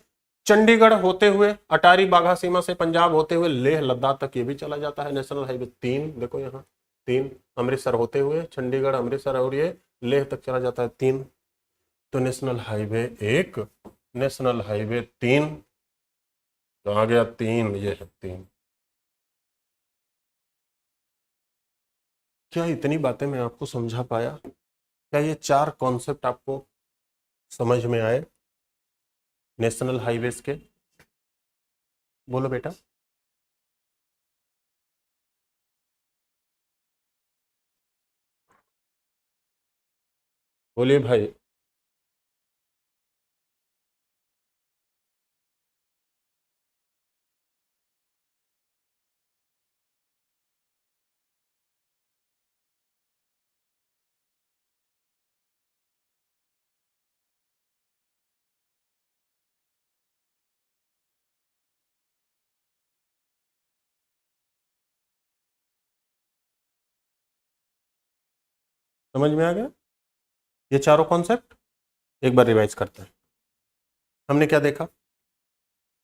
चंडीगढ़ होते हुए अटारी बाघा सीमा से पंजाब होते हुए लेह लद्दाख तक ये भी चला जाता है, नेशनल हाईवे 3, देखो यहाँ 3, अमृतसर होते हुए चंडीगढ़ अमृतसर और ये लेह तक चला जाता है 3। तो नेशनल हाईवे 1, नेशनल हाईवे 3, तो आ गया 3, ये है 3। क्या इतनी बातें मैं आपको समझा पाया? क्या ये 4 कॉन्सेप्ट आपको समझ में आए नेशनल हाईवेज के? बोलो बेटा। बोलिए भाई। समझ में आ गया ये चारों कॉन्सेप्ट? एक बार रिवाइज करते हैं। हमने क्या देखा?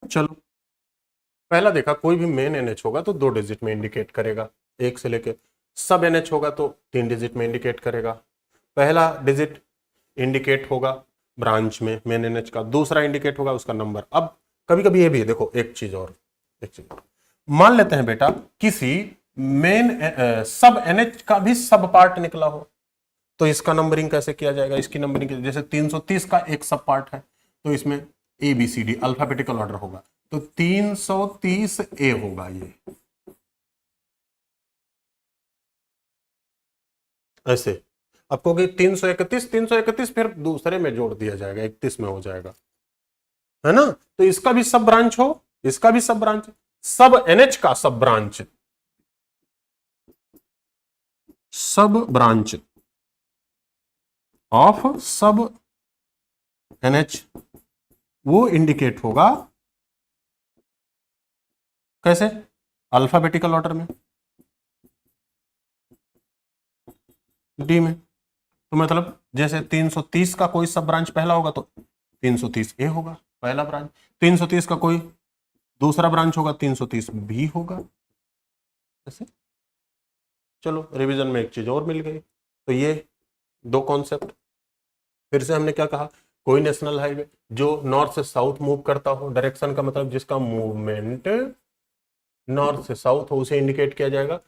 चलो, पहला देखा कोई भी मेन एनएच होगा तो 2 डिजिट में इंडिकेट करेगा, 1 से लेके, सब एनएच होगा तो 3 डिजिट में इंडिकेट करेगा। पहला डिजिट इंडिकेट होगा ब्रांच में मेन एनएच का, दूसरा इंडिकेट होगा उसका नंबर। अब कभी कभी ये भी है, देखो एक चीज और, मान लेते हैं बेटा किसी मेन सब एनएच का भी सब पार्ट निकला हो, तो इसका नंबरिंग कैसे किया जाएगा? इसकी नंबरिंग जैसे 330 का एक सब पार्ट है तो इसमें A B C D alphabetical order होगा, तो 330 ए होगा ये, ऐसे। आपको 331 331 फिर दूसरे में जोड़ दिया जाएगा, 31 में हो जाएगा, है ना? तो इसका भी सब ब्रांच हो, इसका भी सब ब्रांच, सब एनएच का सब ब्रांच, सब ब्रांच ऑफ सब एनएच वो इंडिकेट होगा कैसे? अल्फाबेटिकल ऑर्डर में, डी में। तो मतलब जैसे 330 का कोई सब ब्रांच पहला होगा तो 330 ए होगा पहला ब्रांच, 330 का कोई दूसरा ब्रांच होगा 330 बी होगा, ऐसे। चलो रिवीजन में एक चीज और मिल गई। तो ये 2 कॉन्सेप्ट। फिर से हमने क्या कहा? कोई नेशनल हाईवे जो नॉर्थ से साउथ मूव करता हो, डायरेक्शन का मतलब जिसका मूवमेंट नॉर्थ से साउथ हो, उसे इंडिकेट किया जाएगा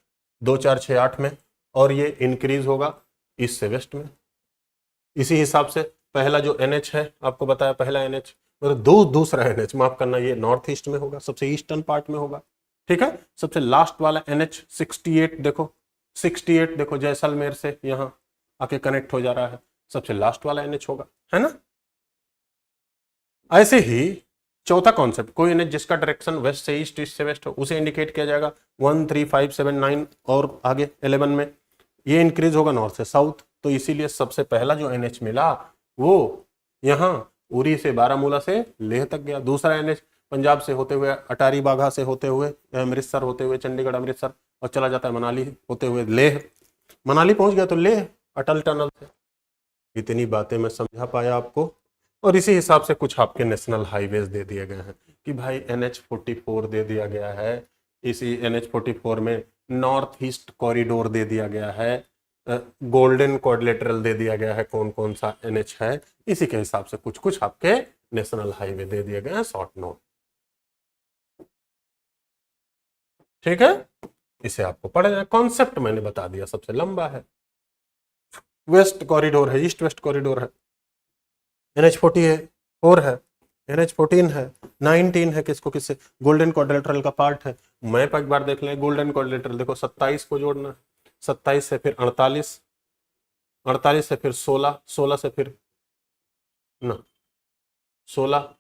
2 4 6 8 में, और ये इंक्रीज होगा ईस्ट से वेस्ट में। इसी हिसाब से पहला जो एनएच है आपको बताया, पहला एनएच मतलब दूसरा एनएच, माफ करना, ये नॉर्थ ईस्ट में होगा, सबसे ईस्टर्न पार्ट में होगा, ठीक है। सबसे लास्ट वाला एनएच 68 देखो, 68 देखो जैसलमेर से यहाँ आके कनेक्ट हो जा रहा है, सबसे लास्ट वाला एनएच होगा, है ना? ऐसे ही चौथा कॉन्सेप्ट, कोई एनएच जिसका डायरेक्शन वेस्ट से ईस्ट, ईस्ट से वेस्ट हो, उसे इंडिकेट किया जाएगा 1 3 5 7 9 और आगे 11 में, ये इंक्रीज होगा नॉर्थ से साउथ। तो इसीलिए सबसे पहला जो एनएच मिला वो यहाँ उरी से बारामूला से लेह तक गया, दूसरा एनएच पंजाब से होते हुए अटारी बाघा से होते हुए अमृतसर होते हुए चंडीगढ़ अमृतसर और चला जाता है मनाली होते हुए लेह, मनाली पहुंच गया तो लेह अटल टनल से। इतनी बातें मैं समझा पाया आपको? और इसी हिसाब से कुछ आपके नेशनल हाईवेज दे दिए गए हैं कि भाई NH44 दे दिया गया है, इसी NH44 में नॉर्थ ईस्ट कॉरिडोर दे दिया गया है, गोल्डन क्वाड्रिलेटरल दे दिया गया है, कौन कौन सा NH है, इसी के हिसाब से कुछ कुछ आपके नेशनल हाईवे दे दिए गए हैं, शॉर्ट नोट, ठीक है। इसे आपको पढ़ना, कॉन्सेप्ट मैंने बता दिया, सबसे लंबा है, वेस्ट कॉरिडोर है, ईस्ट वेस्ट कॉरिडोर है, NH44 है, NH14 है, 19 है, किसको किससे, गोल्डन क्वाड्रिलेटरल का पार्ट है। मैप एक बार देख लें, गोल्डन क्वाड्रिलेटरल देखो 27 को जोड़ना है, 27 से फिर 48, 48 से फिर 16, 16 से फिर ना 16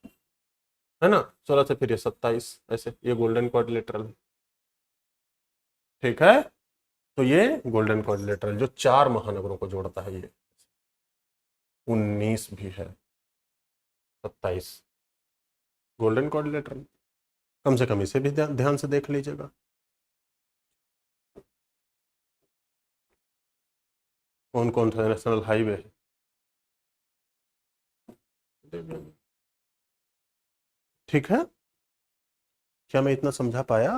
है ना, 16 से फिर ये 27, ऐसे ये गोल्डन क्वाड्रिलेटरल है। ठीक है, तो ये गोल्डन क्वाड्रिलेटरल जो 4 महानगरों को जोड़ता है, ये 19 भी है, 27 गोल्डन क्वाड्रिलेटरल। कम से कम इसे भी ध्यान से देख लीजिएगा। कौन कौन सा नेशनल हाईवे है, ठीक है, क्या मैं इतना समझा पाया?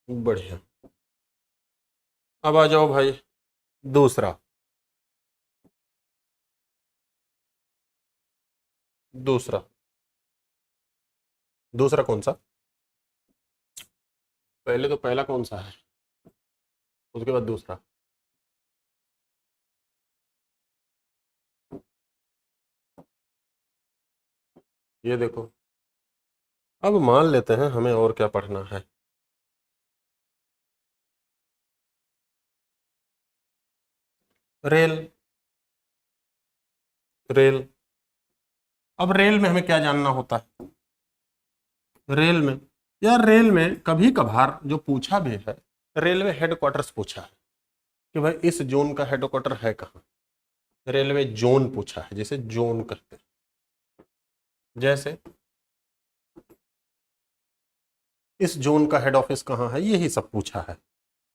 बढ़िया। अब आ जाओ भाई दूसरा, दूसरा दूसरा कौन सा? पहले तो पहला कौन सा है, उसके बाद दूसरा। ये देखो, अब मान लेते हैं हमें और क्या पढ़ना है। Rail, rail. अब रेल में हमें क्या जानना होता है? रेल में, यार रेल में कभी कभार जो पूछा भी है, रेलवे हेडक्वार्टर्स पूछा है कि भाई इस जोन का हेडक्वार्टर है कहाँ। रेलवे जोन पूछा है, जिसे जोन कहते हैं। जैसे इस जोन का हेड ऑफिस कहाँ है, यही सब पूछा है,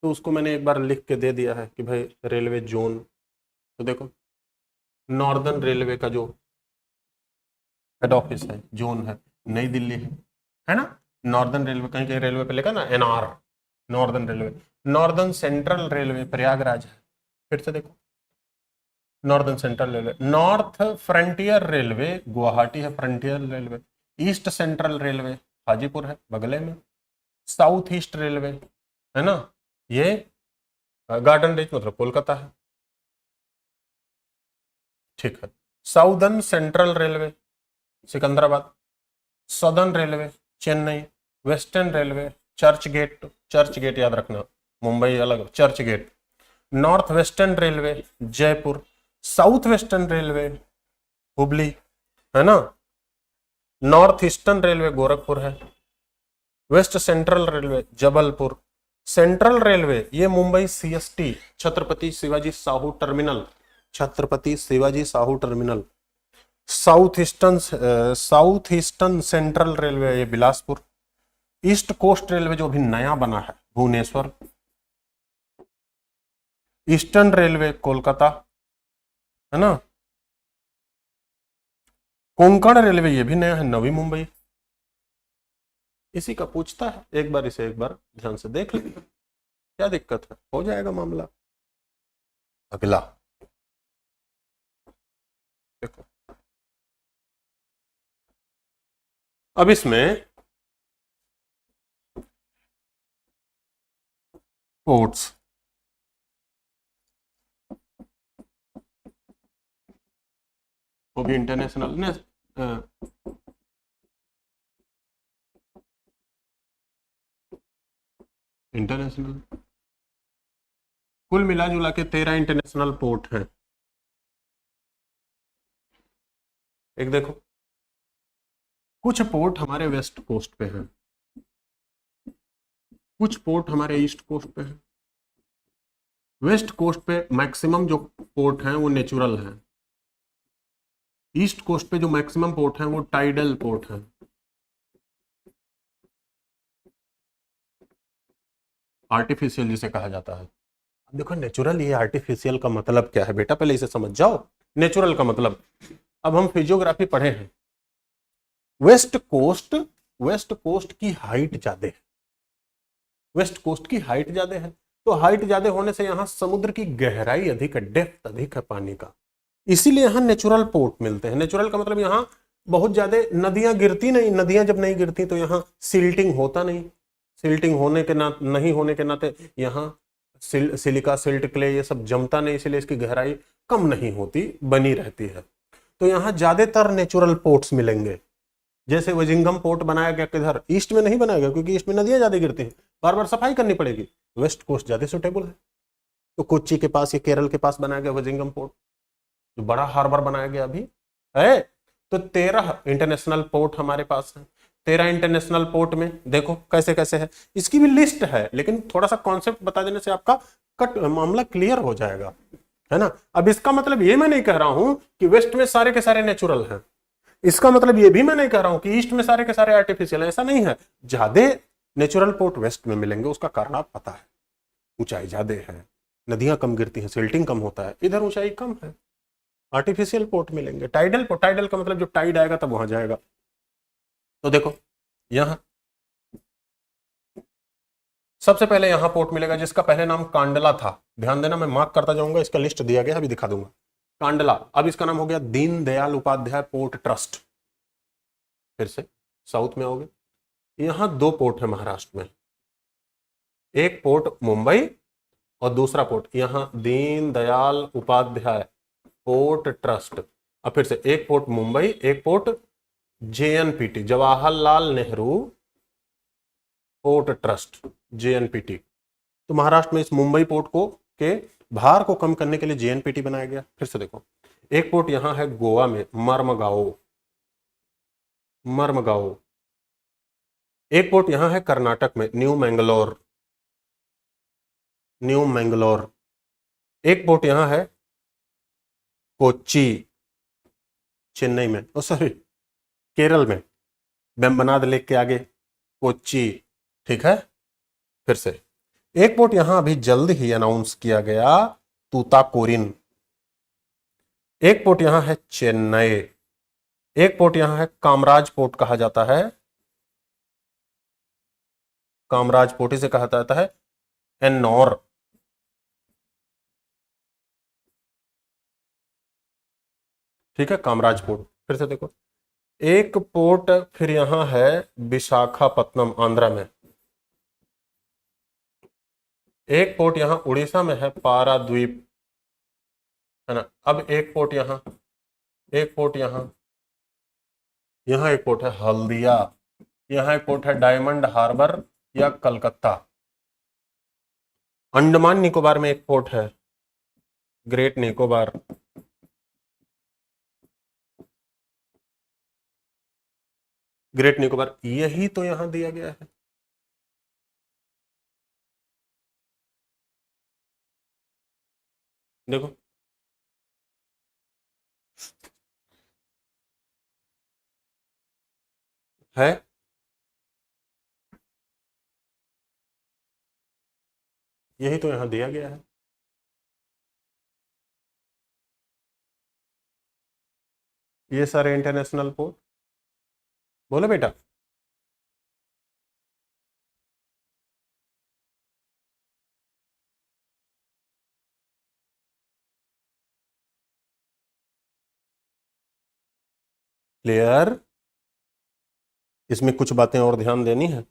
तो उसको मैंने एक बार लिख के दे दिया है कि भाई रेलवे जोन। तो देखो, नॉर्दर्न रेलवे का जो हेड ऑफिस है, जोन है, नई दिल्ली है ना। नॉर्दर्न रेलवे, कहीं कहीं रेलवे पे लिखा ना NR, northern railway. Northern central railway Prayagraj है। फिर से देखो, northern central railway. North frontier railway Guwahati है, frontier railway. East central railway Hajipur है, बगले में। साउथ ईस्ट रेलवे है ना, ये गार्डन रीच मतलब कोलकाता है। ठीक है। Southern central railway Secunderabad. Southern railway Chennai. Western railway church gate, church gate याद रखना, मुंबई अलग, church gate. North western railway Jaipur. South western railway Hubli है ना। नॉर्थ ईस्टर्न रेलवे गोरखपुर है। West central railway Jabalpur. Central railway ये Mumbai CST, Chhatrapati Shivaji Sahu terminal, Chhatrapati Shivaji Sahu terminal. South eastern central railway ये Bilaspur. East coast railway जो अभी नया बना है भुवनेश्वर। ईस्टर्न रेलवे कोलकाता है ना। कोंकण रेलवे ये भी नया है, नवी मुंबई। इसी का पूछता है, एक बार इसे एक बार ध्यान से देख लीजिए, क्या दिक्कत है, हो जाएगा मामला। अगला देखो, अब इसमें पोर्ट्स, वो भी इंटरनेशनल ने इंटरनेशनल, कुल मिला जुला के 13 इंटरनेशनल पोर्ट हैं। एक देखो, कुछ पोर्ट हमारे वेस्ट कोस्ट पे हैं, कुछ पोर्ट हमारे ईस्ट कोस्ट पे हैं। वेस्ट कोस्ट पे मैक्सिमम जो पोर्ट हैं वो नेचुरल हैं। ईस्ट कोस्ट पे जो मैक्सिमम पोर्ट हैं वो टाइडल पोर्ट हैं। आर्टिफिशियल जिसे कहा जाता है। अब देखो नेचुरल, ये आर्टिफिशियल का मतलब क्या है बेटा, पहले इसे समझ जाओ। नेचुरल का मतलब, अब हम फिजियोग्राफी पढ़े हैं, वेस्ट कोस्ट की हाइट ज्यादा है, वेस्ट कोस्ट की हाइट ज्यादा है, तो हाइट ज्यादा होने से यहाँ समुद्र की गहराई अधिक है, डेप्थ अधिक है पानी का, इसीलिए यहाँ नेचुरल पोर्ट मिलते हैं। नेचुरल का मतलब यहाँ बहुत ज्यादा नदियां गिरती नहीं, नदियां जब नहीं गिरती तो यहाँ सिल्टिंग होता नहीं, सिल्टिंग होने के नहीं होने के नाते यहाँ सिलिका सिल्ट क्ले ये सब जमता नहीं, इसलिए इसकी गहराई कम नहीं होती, बनी रहती है। तो यहाँ ज्यादातर नेचुरल पोर्ट्स मिलेंगे। जैसे विजिंगम पोर्ट बनाया गया किधर, ईस्ट में नहीं बनाया गया क्योंकि ईस्ट में नदियां ज्यादा गिरती हैं, बार बार सफाई करनी पड़ेगी। वेस्ट कोस्ट ज्यादा सुटेबल है। तो कोच्चि के पास, ये केरल के पास बनाया गया वजिंगम पोर्ट, जो बड़ा हार्बर बनाया गया अभी है। तो 13 इंटरनेशनल पोर्ट हमारे पास है। 13 इंटरनेशनल पोर्ट में देखो कैसे कैसे है, इसकी भी लिस्ट है, लेकिन थोड़ा सा कॉन्सेप्ट बता देने से आपका कट मामला क्लियर हो जाएगा, है ना। अब इसका मतलब ये मैं नहीं कह रहा हूं कि वेस्ट में सारे के सारे नेचुरल हैं, इसका मतलब ये भी मैं नहीं कह रहा हूं कि ईस्ट में सारे के सारे आर्टिफिशियल है, ऐसा नहीं है। ज्यादा नेचुरल पोर्ट वेस्ट में मिलेंगे, उसका कारण आप पता है, ऊंचाई ज्यादा है, नदियां कम गिरती हैं, सिल्टिंग कम होता है, इधर ऊंचाई कम है, आर्टिफिशियल पोर्ट मिलेंगे। टाइडल पोर्ट, टाइडल का मतलब जब टाइड आएगा तब वहां जाएगा। तो देखो यहां सबसे पहले यहां पोर्ट मिलेगा जिसका पहले नाम कांडला था, ध्यान देना मैं मार्क करता जाऊंगा, इसका लिस्ट दिया गया अभी दिखा दूंगा। कांडला, अब इसका नाम हो गया दीनदयाल उपाध्याय पोर्ट ट्रस्ट। फिर से साउथ में आओगे, यहां 2 पोर्ट है महाराष्ट्र में, एक पोर्ट मुंबई और दूसरा पोर्ट यहां दीनदयाल उपाध्याय पोर्ट ट्रस्ट। अब फिर से एक पोर्ट मुंबई, एक port JNPT, Jawaharlal Nehru port trust, JNPT. तो महाराष्ट्र में इस मुंबई पोर्ट को के भार को कम करने के लिए जेएनपीटी बनाया गया। फिर से देखो, एक पोर्ट यहां है गोवा में, मर्मगांव, मर्मगांव। एक पोर्ट यहां है कर्नाटक में, न्यू मैंगलोर, न्यू मैंगलोर। एक पोर्ट यहां है कोच्चि, चेन्नई में, ओ सॉरी केरल में, वेम्बनाड लेक के आगे कोच्चि, ठीक है। फिर से एक पोर्ट यहां अभी जल्द ही अनाउंस किया गया, तूताकोरिन। एक पोर्ट यहां है चेन्नई, एक पोर्ट यहां है कामराज पोर्ट कहा जाता है, कामराज पोर्ट इसे कहा जाता है एन्नौर। ठीक है, कामराज पोर्ट। फिर से देखो, एक पोर्ट फिर यहां है विशाखापत्तनम, आंध्रा में। एक पोर्ट यहां उड़ीसा में है, पाराद्वीप, है ना। अब एक पोर्ट यहां, एक पोर्ट यहां, यहां एक पोर्ट है हल्दिया, यहां एक पोर्ट है डायमंड हार्बर या कलकत्ता। अंडमान निकोबार में एक पोर्ट है, ग्रेट निकोबार। ग्रेट निकोबार, यही तो यहां दिया गया है। देखो है, यही तो यहां दिया गया है। ये सारे इंटरनेशनल पोर्ट, बोलो बेटा। क्लियर, इसमें कुछ बातें और ध्यान देनी है।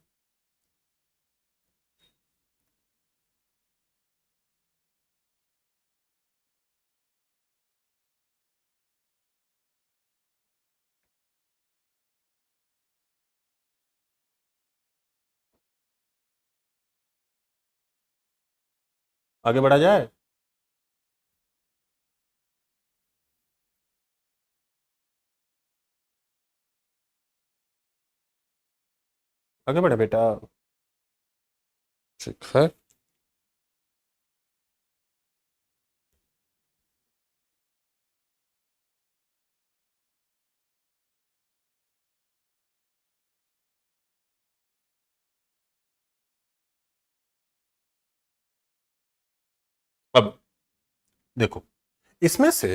आगे बढ़ा जाए। आगे बढ़े बेटा, ठीक है। अब देखो, इसमें से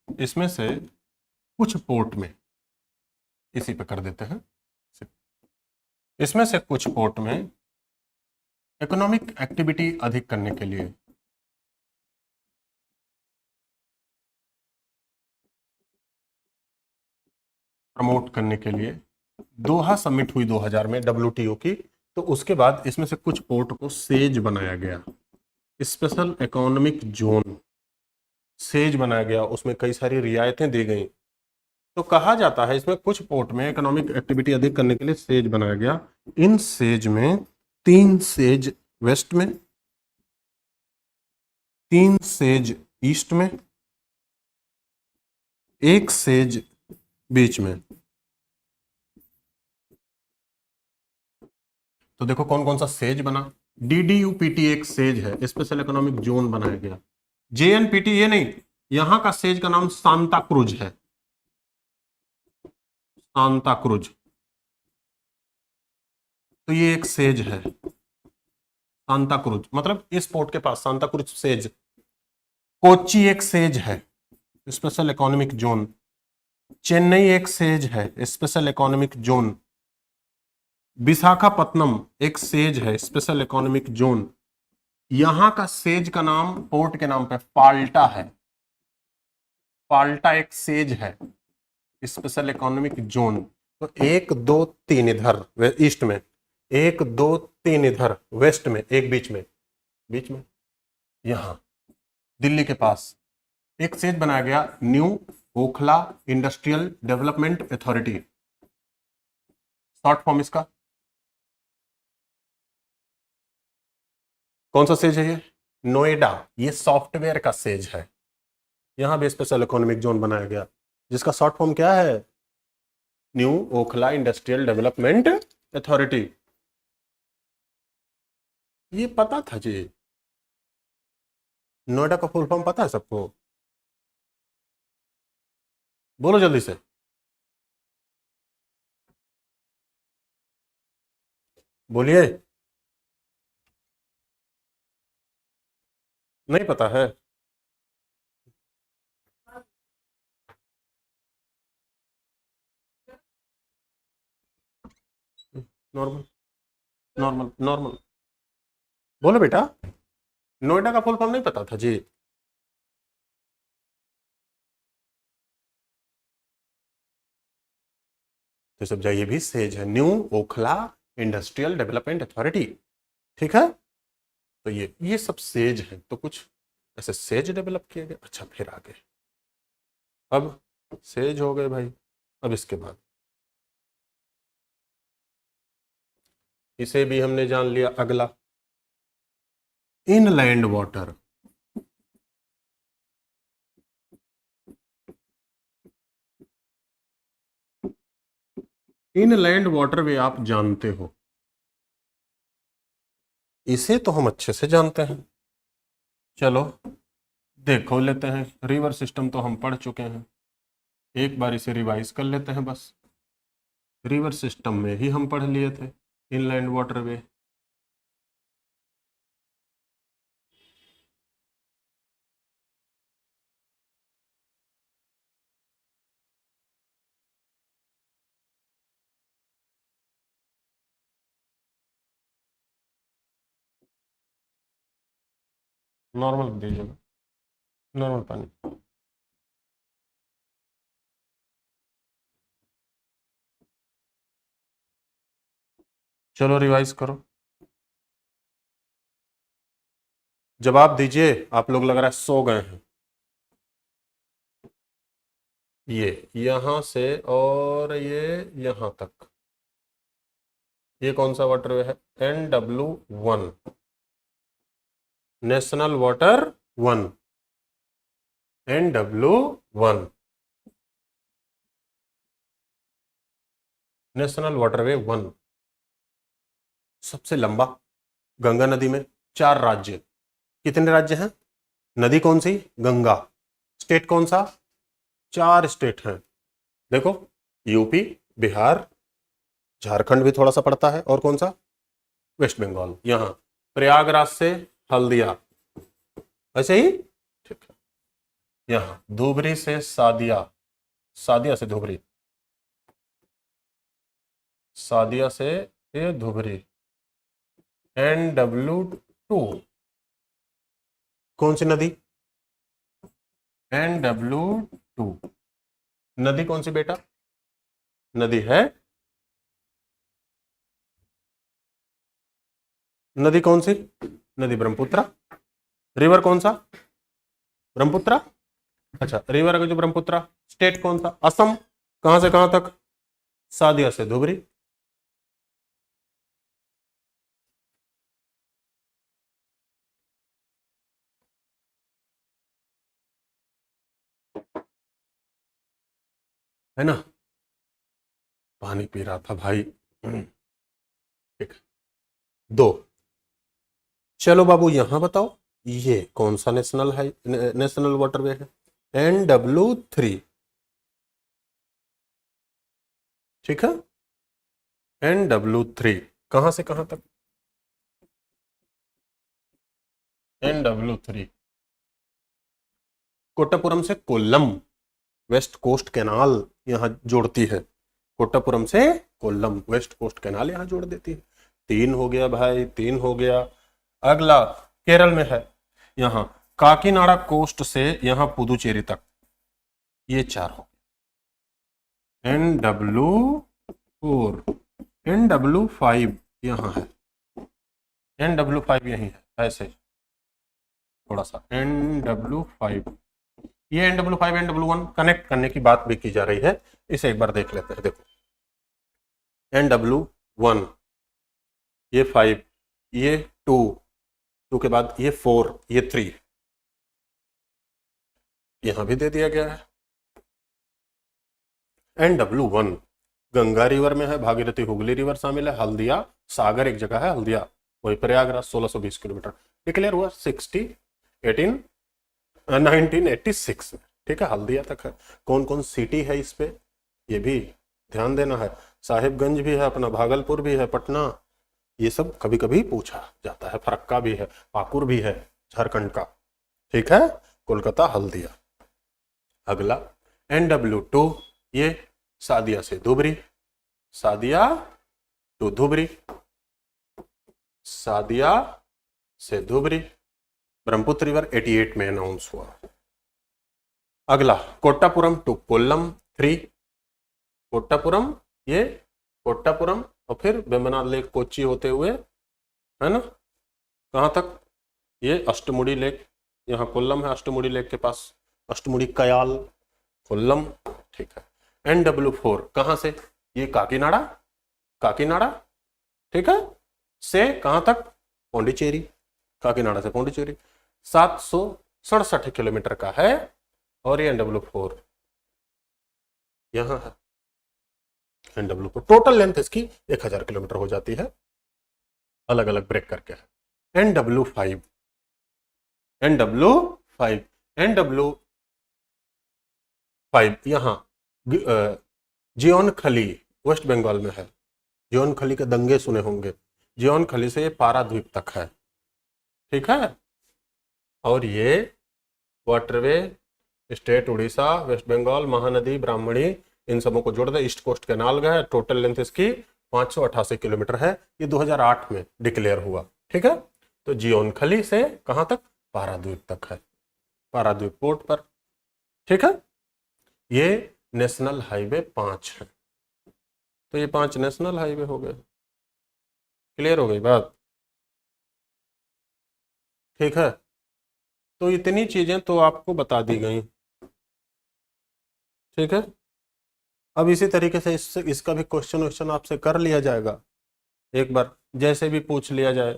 इसमें से कुछ पोर्ट में, इसी पे कर देते हैं, इसमें से कुछ पोर्ट में इकोनॉमिक एक्टिविटी अधिक करने के लिए, प्रमोट करने के लिए, दोहा समिट हुई 2000 में डब्ल्यूटीओ की, तो उसके बाद इसमें से कुछ पोर्ट को सेज बनाया गया, स्पेशल इकोनॉमिक जोन सेज बनाया गया, उसमें कई सारी रियायतें दी गई। तो कहा जाता है इसमें कुछ पोर्ट में इकोनॉमिक एक्टिविटी अधिक करने के लिए सेज बनाया गया। इन सेज में 3 सेज वेस्ट में, 3 सेज ईस्ट में, 1 सेज बीच में। तो देखो कौन कौन सा सेज बना। DDUPT एक सेज है, स्पेशल इकोनॉमिक जोन बनाया गया। JNPT ये नहीं, यहां का सेज का नाम सांता क्रूज है, सांता क्रूज। तो ये एक सेज है सांता क्रूज, मतलब इस पोर्ट के पास सांता क्रूज सेज। कोच्चि एक सेज है, स्पेशल इकोनॉमिक जोन। चेन्नई एक सेज है, स्पेशल इकोनॉमिक जोन। विशाखापत्तनम एक सेज है, स्पेशल इकोनॉमिक जोन। यहां का सेज का नाम पोर्ट के नाम पे पाल्टा है, पाल्टा एक सेज है, स्पेशल इकोनॉमिक जोन। तो 1 2 3 इधर ईस्ट में, 1 2 3 इधर वेस्ट में, एक बीच में, बीच में यहां दिल्ली के पास एक सेज बनाया गया, new Okhla industrial development authority, short form इसका। कौन सा सेज है ये? नोएडा, ये सॉफ्टवेयर का सेज है। यहां भी स्पेशल इकोनॉमिक जोन बनाया गया, जिसका शॉर्ट फॉर्म क्या है? New Okhla industrial development authority. ये पता था जी? नोएडा का फुल फॉर्म पता है सबको? बोलो जल्दी से। बोलिए। नहीं पता है? नॉर्मल नॉर्मल नॉर्मल बोलो बेटा। नोएडा का फुल फॉर्म नहीं पता था जी? तो सब जाइए, भी सेज है, new Okhla industrial development authority. ठीक है, तो ये सब सेज है। तो कुछ ऐसे सेज डेवलप किए गए। अच्छा, फिर आगे, अब सेज हो गए भाई। अब इसके बाद इसे भी हमने जान लिया। अगला, इनलैंड वाटर। इनलैंड वाटरवे आप जानते हो, इसे तो हम अच्छे से जानते हैं। चलो देखो लेते हैं। रिवर सिस्टम तो हम पढ़ चुके हैं, एक बार इसे रिवाइज कर लेते हैं बस। रिवर सिस्टम में ही हम पढ़ लिए थे इनलैंड वाटरवे। नॉर्मल दीजिएगा, नॉर्मल पानी। चलो रिवाइज करो, जवाब दीजिए। आप लोग लग रहा है सो गए हैं। ये यहां से और ये यहां तक, ये कौन सा वाटरवे है? NW1, national water 1, NW1, national waterway 1। सबसे लंबा, गंगा नदी में 4 राज्य। कितने राज्य हैं? नदी कौन सी? गंगा। स्टेट कौन सा? 4 स्टेट हैं। देखो, यूपी, बिहार, झारखंड भी थोड़ा सा पड़ता है, और कौन सा? वेस्ट बंगाल। यहां प्रयागराज से हल्दिया, ऐसे ही। ठीक है, यहां धुबरी से सादिया, सादिया से धुबरी, सादिया से ये धुबरी, NW2। कौन सी नदी? NW2। नदी कौन सी बेटा? नदी है, नदी कौन सी? नदी ब्रह्मपुत्र। रिवर कौन सा? ब्रह्मपुत्र। अच्छा, रिवर का जो ब्रह्मपुत्र। स्टेट कौन सा? असम। कहां से कहां तक? सादिया से धुबरी। है ना? पानी पी रहा था भाई। ठीक। दो। चलो बाबू यहां बताओ, ये कौन सा नेशनल वाटरवे है? NW3। ठीक है, NW3 कहां से कहां तक? NW3 कोट्टापुरम से कोल्लम, वेस्ट कोस्ट कैनाल यहां जोड़ती है। कोट्टापुरम से कोल्लम वेस्ट कोस्ट कैनाल यहां जोड़ देती है। 3 हो गया भाई, 3 हो गया। अगला केरल में है, यहां काकीनाडा कोस्ट से यहां पुदुचेरी तक, ये 4 हो गया। NW4, NW5 यहां है, NW5 यही है, ऐसे थोड़ा सा NW5। ये NW5 NW1 कनेक्ट करने की बात भी की जा रही है, इसे एक बार देख लेते हैं। देखो NW1, ये 5, ये 2 के बाद ये 4, ये 3 यहां भी दे दिया गया है। NW1 गंगा रिवर में है, भागीरथी हुगली रिवर शामिल है, हल्दिया सागर एक जगह है, हल्दिया वही प्रयागराज 1620 किलोमीटर। डिक्लेयर हुआ 1986 में। ठीक है, हल्दिया तक है। कौन कौन सिटी है इस पे, ये भी ध्यान देना है। साहिबगंज भी है अपना, भागलपुर भी है, पटना, ये सब कभी कभी पूछा जाता है। फरक्का भी है, पाकुर भी है झारखंड का। ठीक है, कोलकाता हल्दिया। अगला NW2, ये सादिया से धुबरी, सादिया टू धुबरी, सादिया से धुबरी। ब्रह्मपुत्र रिवर 88 में अनाउंस हुआ। अगला कोट्टापुरम टू कोल्लम 3, कोट्टापुरम, ये कोट्टापुरम और फिर वेम्बनाड लेक कोच्चि होते हुए, है ना, कहां तक? ये अष्टमुड़ी लेक, यहाँ कोल्लम है, अष्टमुड़ी लेक के पास, अष्टमुड़ी कयाल कोल्लम। ठीक है। NW4 कहां से? ये काकीनाडा, काकीनाडा, ठीक है, से कहां तक? पौंडीचेरी, काकीनाडा से पौंडीचेरी 767 किलोमीटर का है। और ये NW4 यहां है। NW4 टोटल लेंथ इसकी 1000 किलोमीटर हो जाती है, अलग अलग ब्रेक करके है। NW5, NW5, NW5 यहां जियोनखली वेस्ट बंगाल में है। जियोनखली के दंगे सुने होंगे। जियोनखली से ये पाराद्वीप तक है। ठीक है, और ये waterway state Orissa, west Bengal, Mahanadi, Brahmani, इन सबों को जोड़ दे, ईस्ट कोस्ट कैनाल गया। टोटल लेंथ इसकी 588 किलोमीटर है। ये 2008 में डिक्लेयर हुआ। ठीक है, तो जियोनखली से कहां तक? पाराद्वीप तक है, पाराद्वीप पोर्ट पर। ठीक है, ये नेशनल हाईवे 5 है। तो ये 5 नेशनल हाईवे हो गए। क्लियर हो गई बात? ठीक है, तो इतनी चीजें तो आपको बता दी गई। ठीक है, अब इसी तरीके से इसका भी क्वेश्चन आपसे कर लिया जाएगा एक बार, जैसे भी पूछ लिया जाए,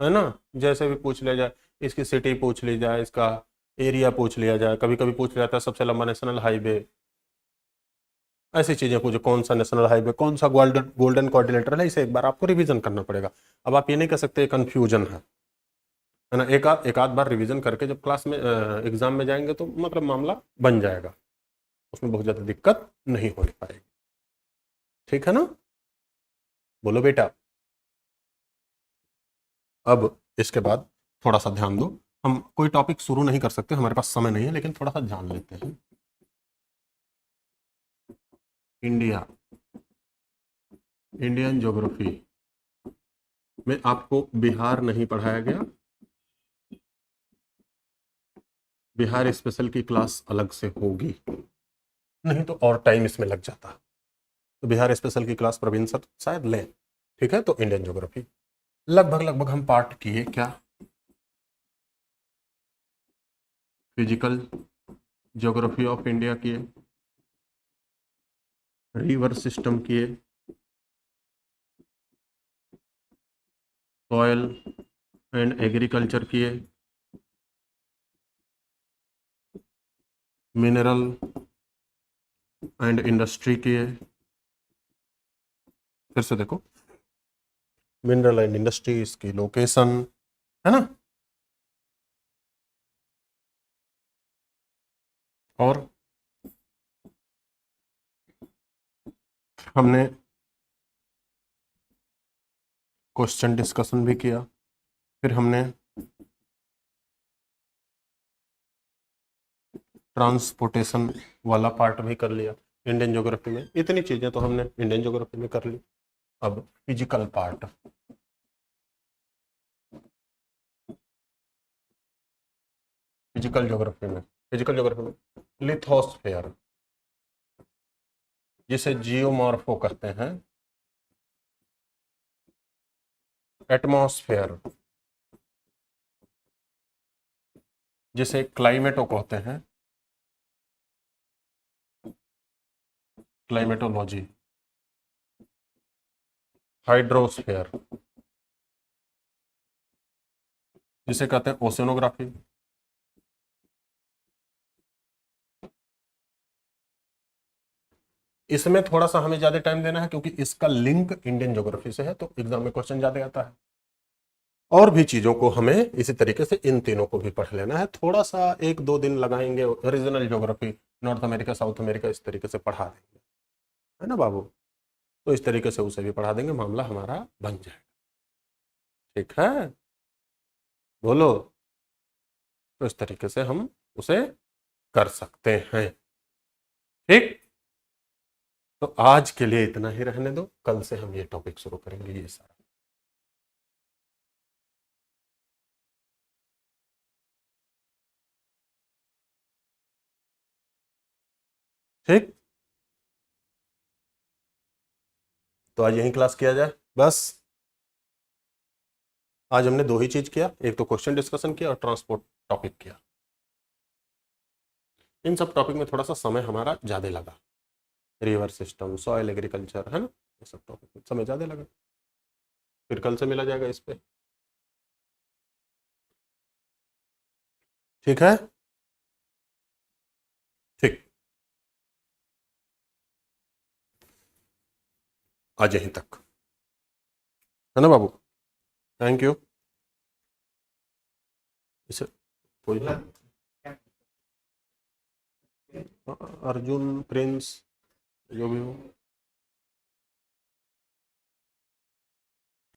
है ना, जैसे भी पूछ लिया जाए। इसकी सिटी पूछ ली जाए, इसका एरिया पूछ लिया जाए, कभी कभी पूछ लिया जाता है सबसे लंबा नेशनल हाईवे, ऐसी चीजें पूछो। कौन सा नेशनल हाईवे, कौन सा गोल्डन कोऑर्डिनेटर है, इसे एक बार आपको रिवीजन करना पड़ेगा। अब आप ये नहीं कह सकते कंफ्यूजन है ना। एक आध बार रिवीजन करके जब क्लास में एग्जाम में जाएंगे तो मतलब मामला बन जाएगा, उसमें बहुत ज्यादा दिक्कत नहीं हो पाएगी। ठीक है ना, बोलो बेटा। अब इसके बाद थोड़ा सा ध्यान दो, हम कोई टॉपिक शुरू नहीं कर सकते, हमारे पास समय नहीं है, लेकिन थोड़ा सा ध्यान लेते हैं। इंडिया, इंडियन ज्योग्राफी में आपको बिहार नहीं पढ़ाया गया। बिहार स्पेशल की क्लास अलग से होगी, नहीं तो और टाइम इसमें लग जाता। तो बिहार स्पेशल की क्लास प्रवीण सर शायद लें। ठीक है, तो इंडियन ज्योग्राफी लगभग लगभग हम पार्ट किए क्या? फिजिकल ज्योग्राफी ऑफ इंडिया किए, रिवर सिस्टम किए, सॉयल एंड एग्रीकल्चर किए, मिनरल एंड इंडस्ट्री किए। फिर से देखो, मिनरल एंड इंडस्ट्री, इसकी लोकेशन है ना, और हमने क्वेश्चन डिस्कशन भी किया, फिर हमने ट्रांसपोर्टेशन वाला पार्ट भी कर लिया इंडियन ज्योग्राफी में। इतनी चीजें तो हमने इंडियन ज्योग्राफी में कर ली। अब फिजिकल पार्ट, फिजिकल ज्योग्राफी में लिथोस्फेयर, जिसे जियोमॉर्फो कहते हैं, एटमॉस्फेयर जिसे क्लाइमेटो कहते हैं, क्लाइमेटोलॉजी, हाइड्रोस्फेयर जिसे कहते हैं ओशनोग्राफी, इसमें थोड़ा सा हमें ज्यादा टाइम देना है क्योंकि इसका लिंक इंडियन ज्योग्राफी से है, तो एग्जाम में क्वेश्चन ज्यादा आता है। और भी चीजों को हमें इसी तरीके से इन तीनों को भी पढ़ लेना है, थोड़ा सा 1-2 दिन लगाएंगे, regional geography, north America, south America, इस तरीके से पढ़ा देंगे, है ना बाबू। तो इस तरीके से उसे भी पढ़ा देंगे, मामला हमारा बन जाएगा। ठीक है, बोलो। तो इस तरीके से हम उसे कर सकते हैं। ठीक, तो आज के लिए इतना ही रहने दो, कल से हम ये टॉपिक शुरू करेंगे, ये सारा। ठीक, तो आज यही क्लास किया जाए बस। आज हमने दो ही चीज किया, एक तो क्वेश्चन डिस्कशन किया और ट्रांसपोर्ट टॉपिक किया। इन सब टॉपिक में थोड़ा सा समय हमारा ज्यादा लगा, रिवर सिस्टम, सॉइल एग्रीकल्चर, है ना, ये सब टॉपिक में समय ज्यादा लगा। फिर कल से मिला जाएगा इस पे। ठीक है, ठीक, आज यहीं तक, है ना बाबू। Thank you. इसे कोई अर्जुन, प्रिंस, जो भी हो।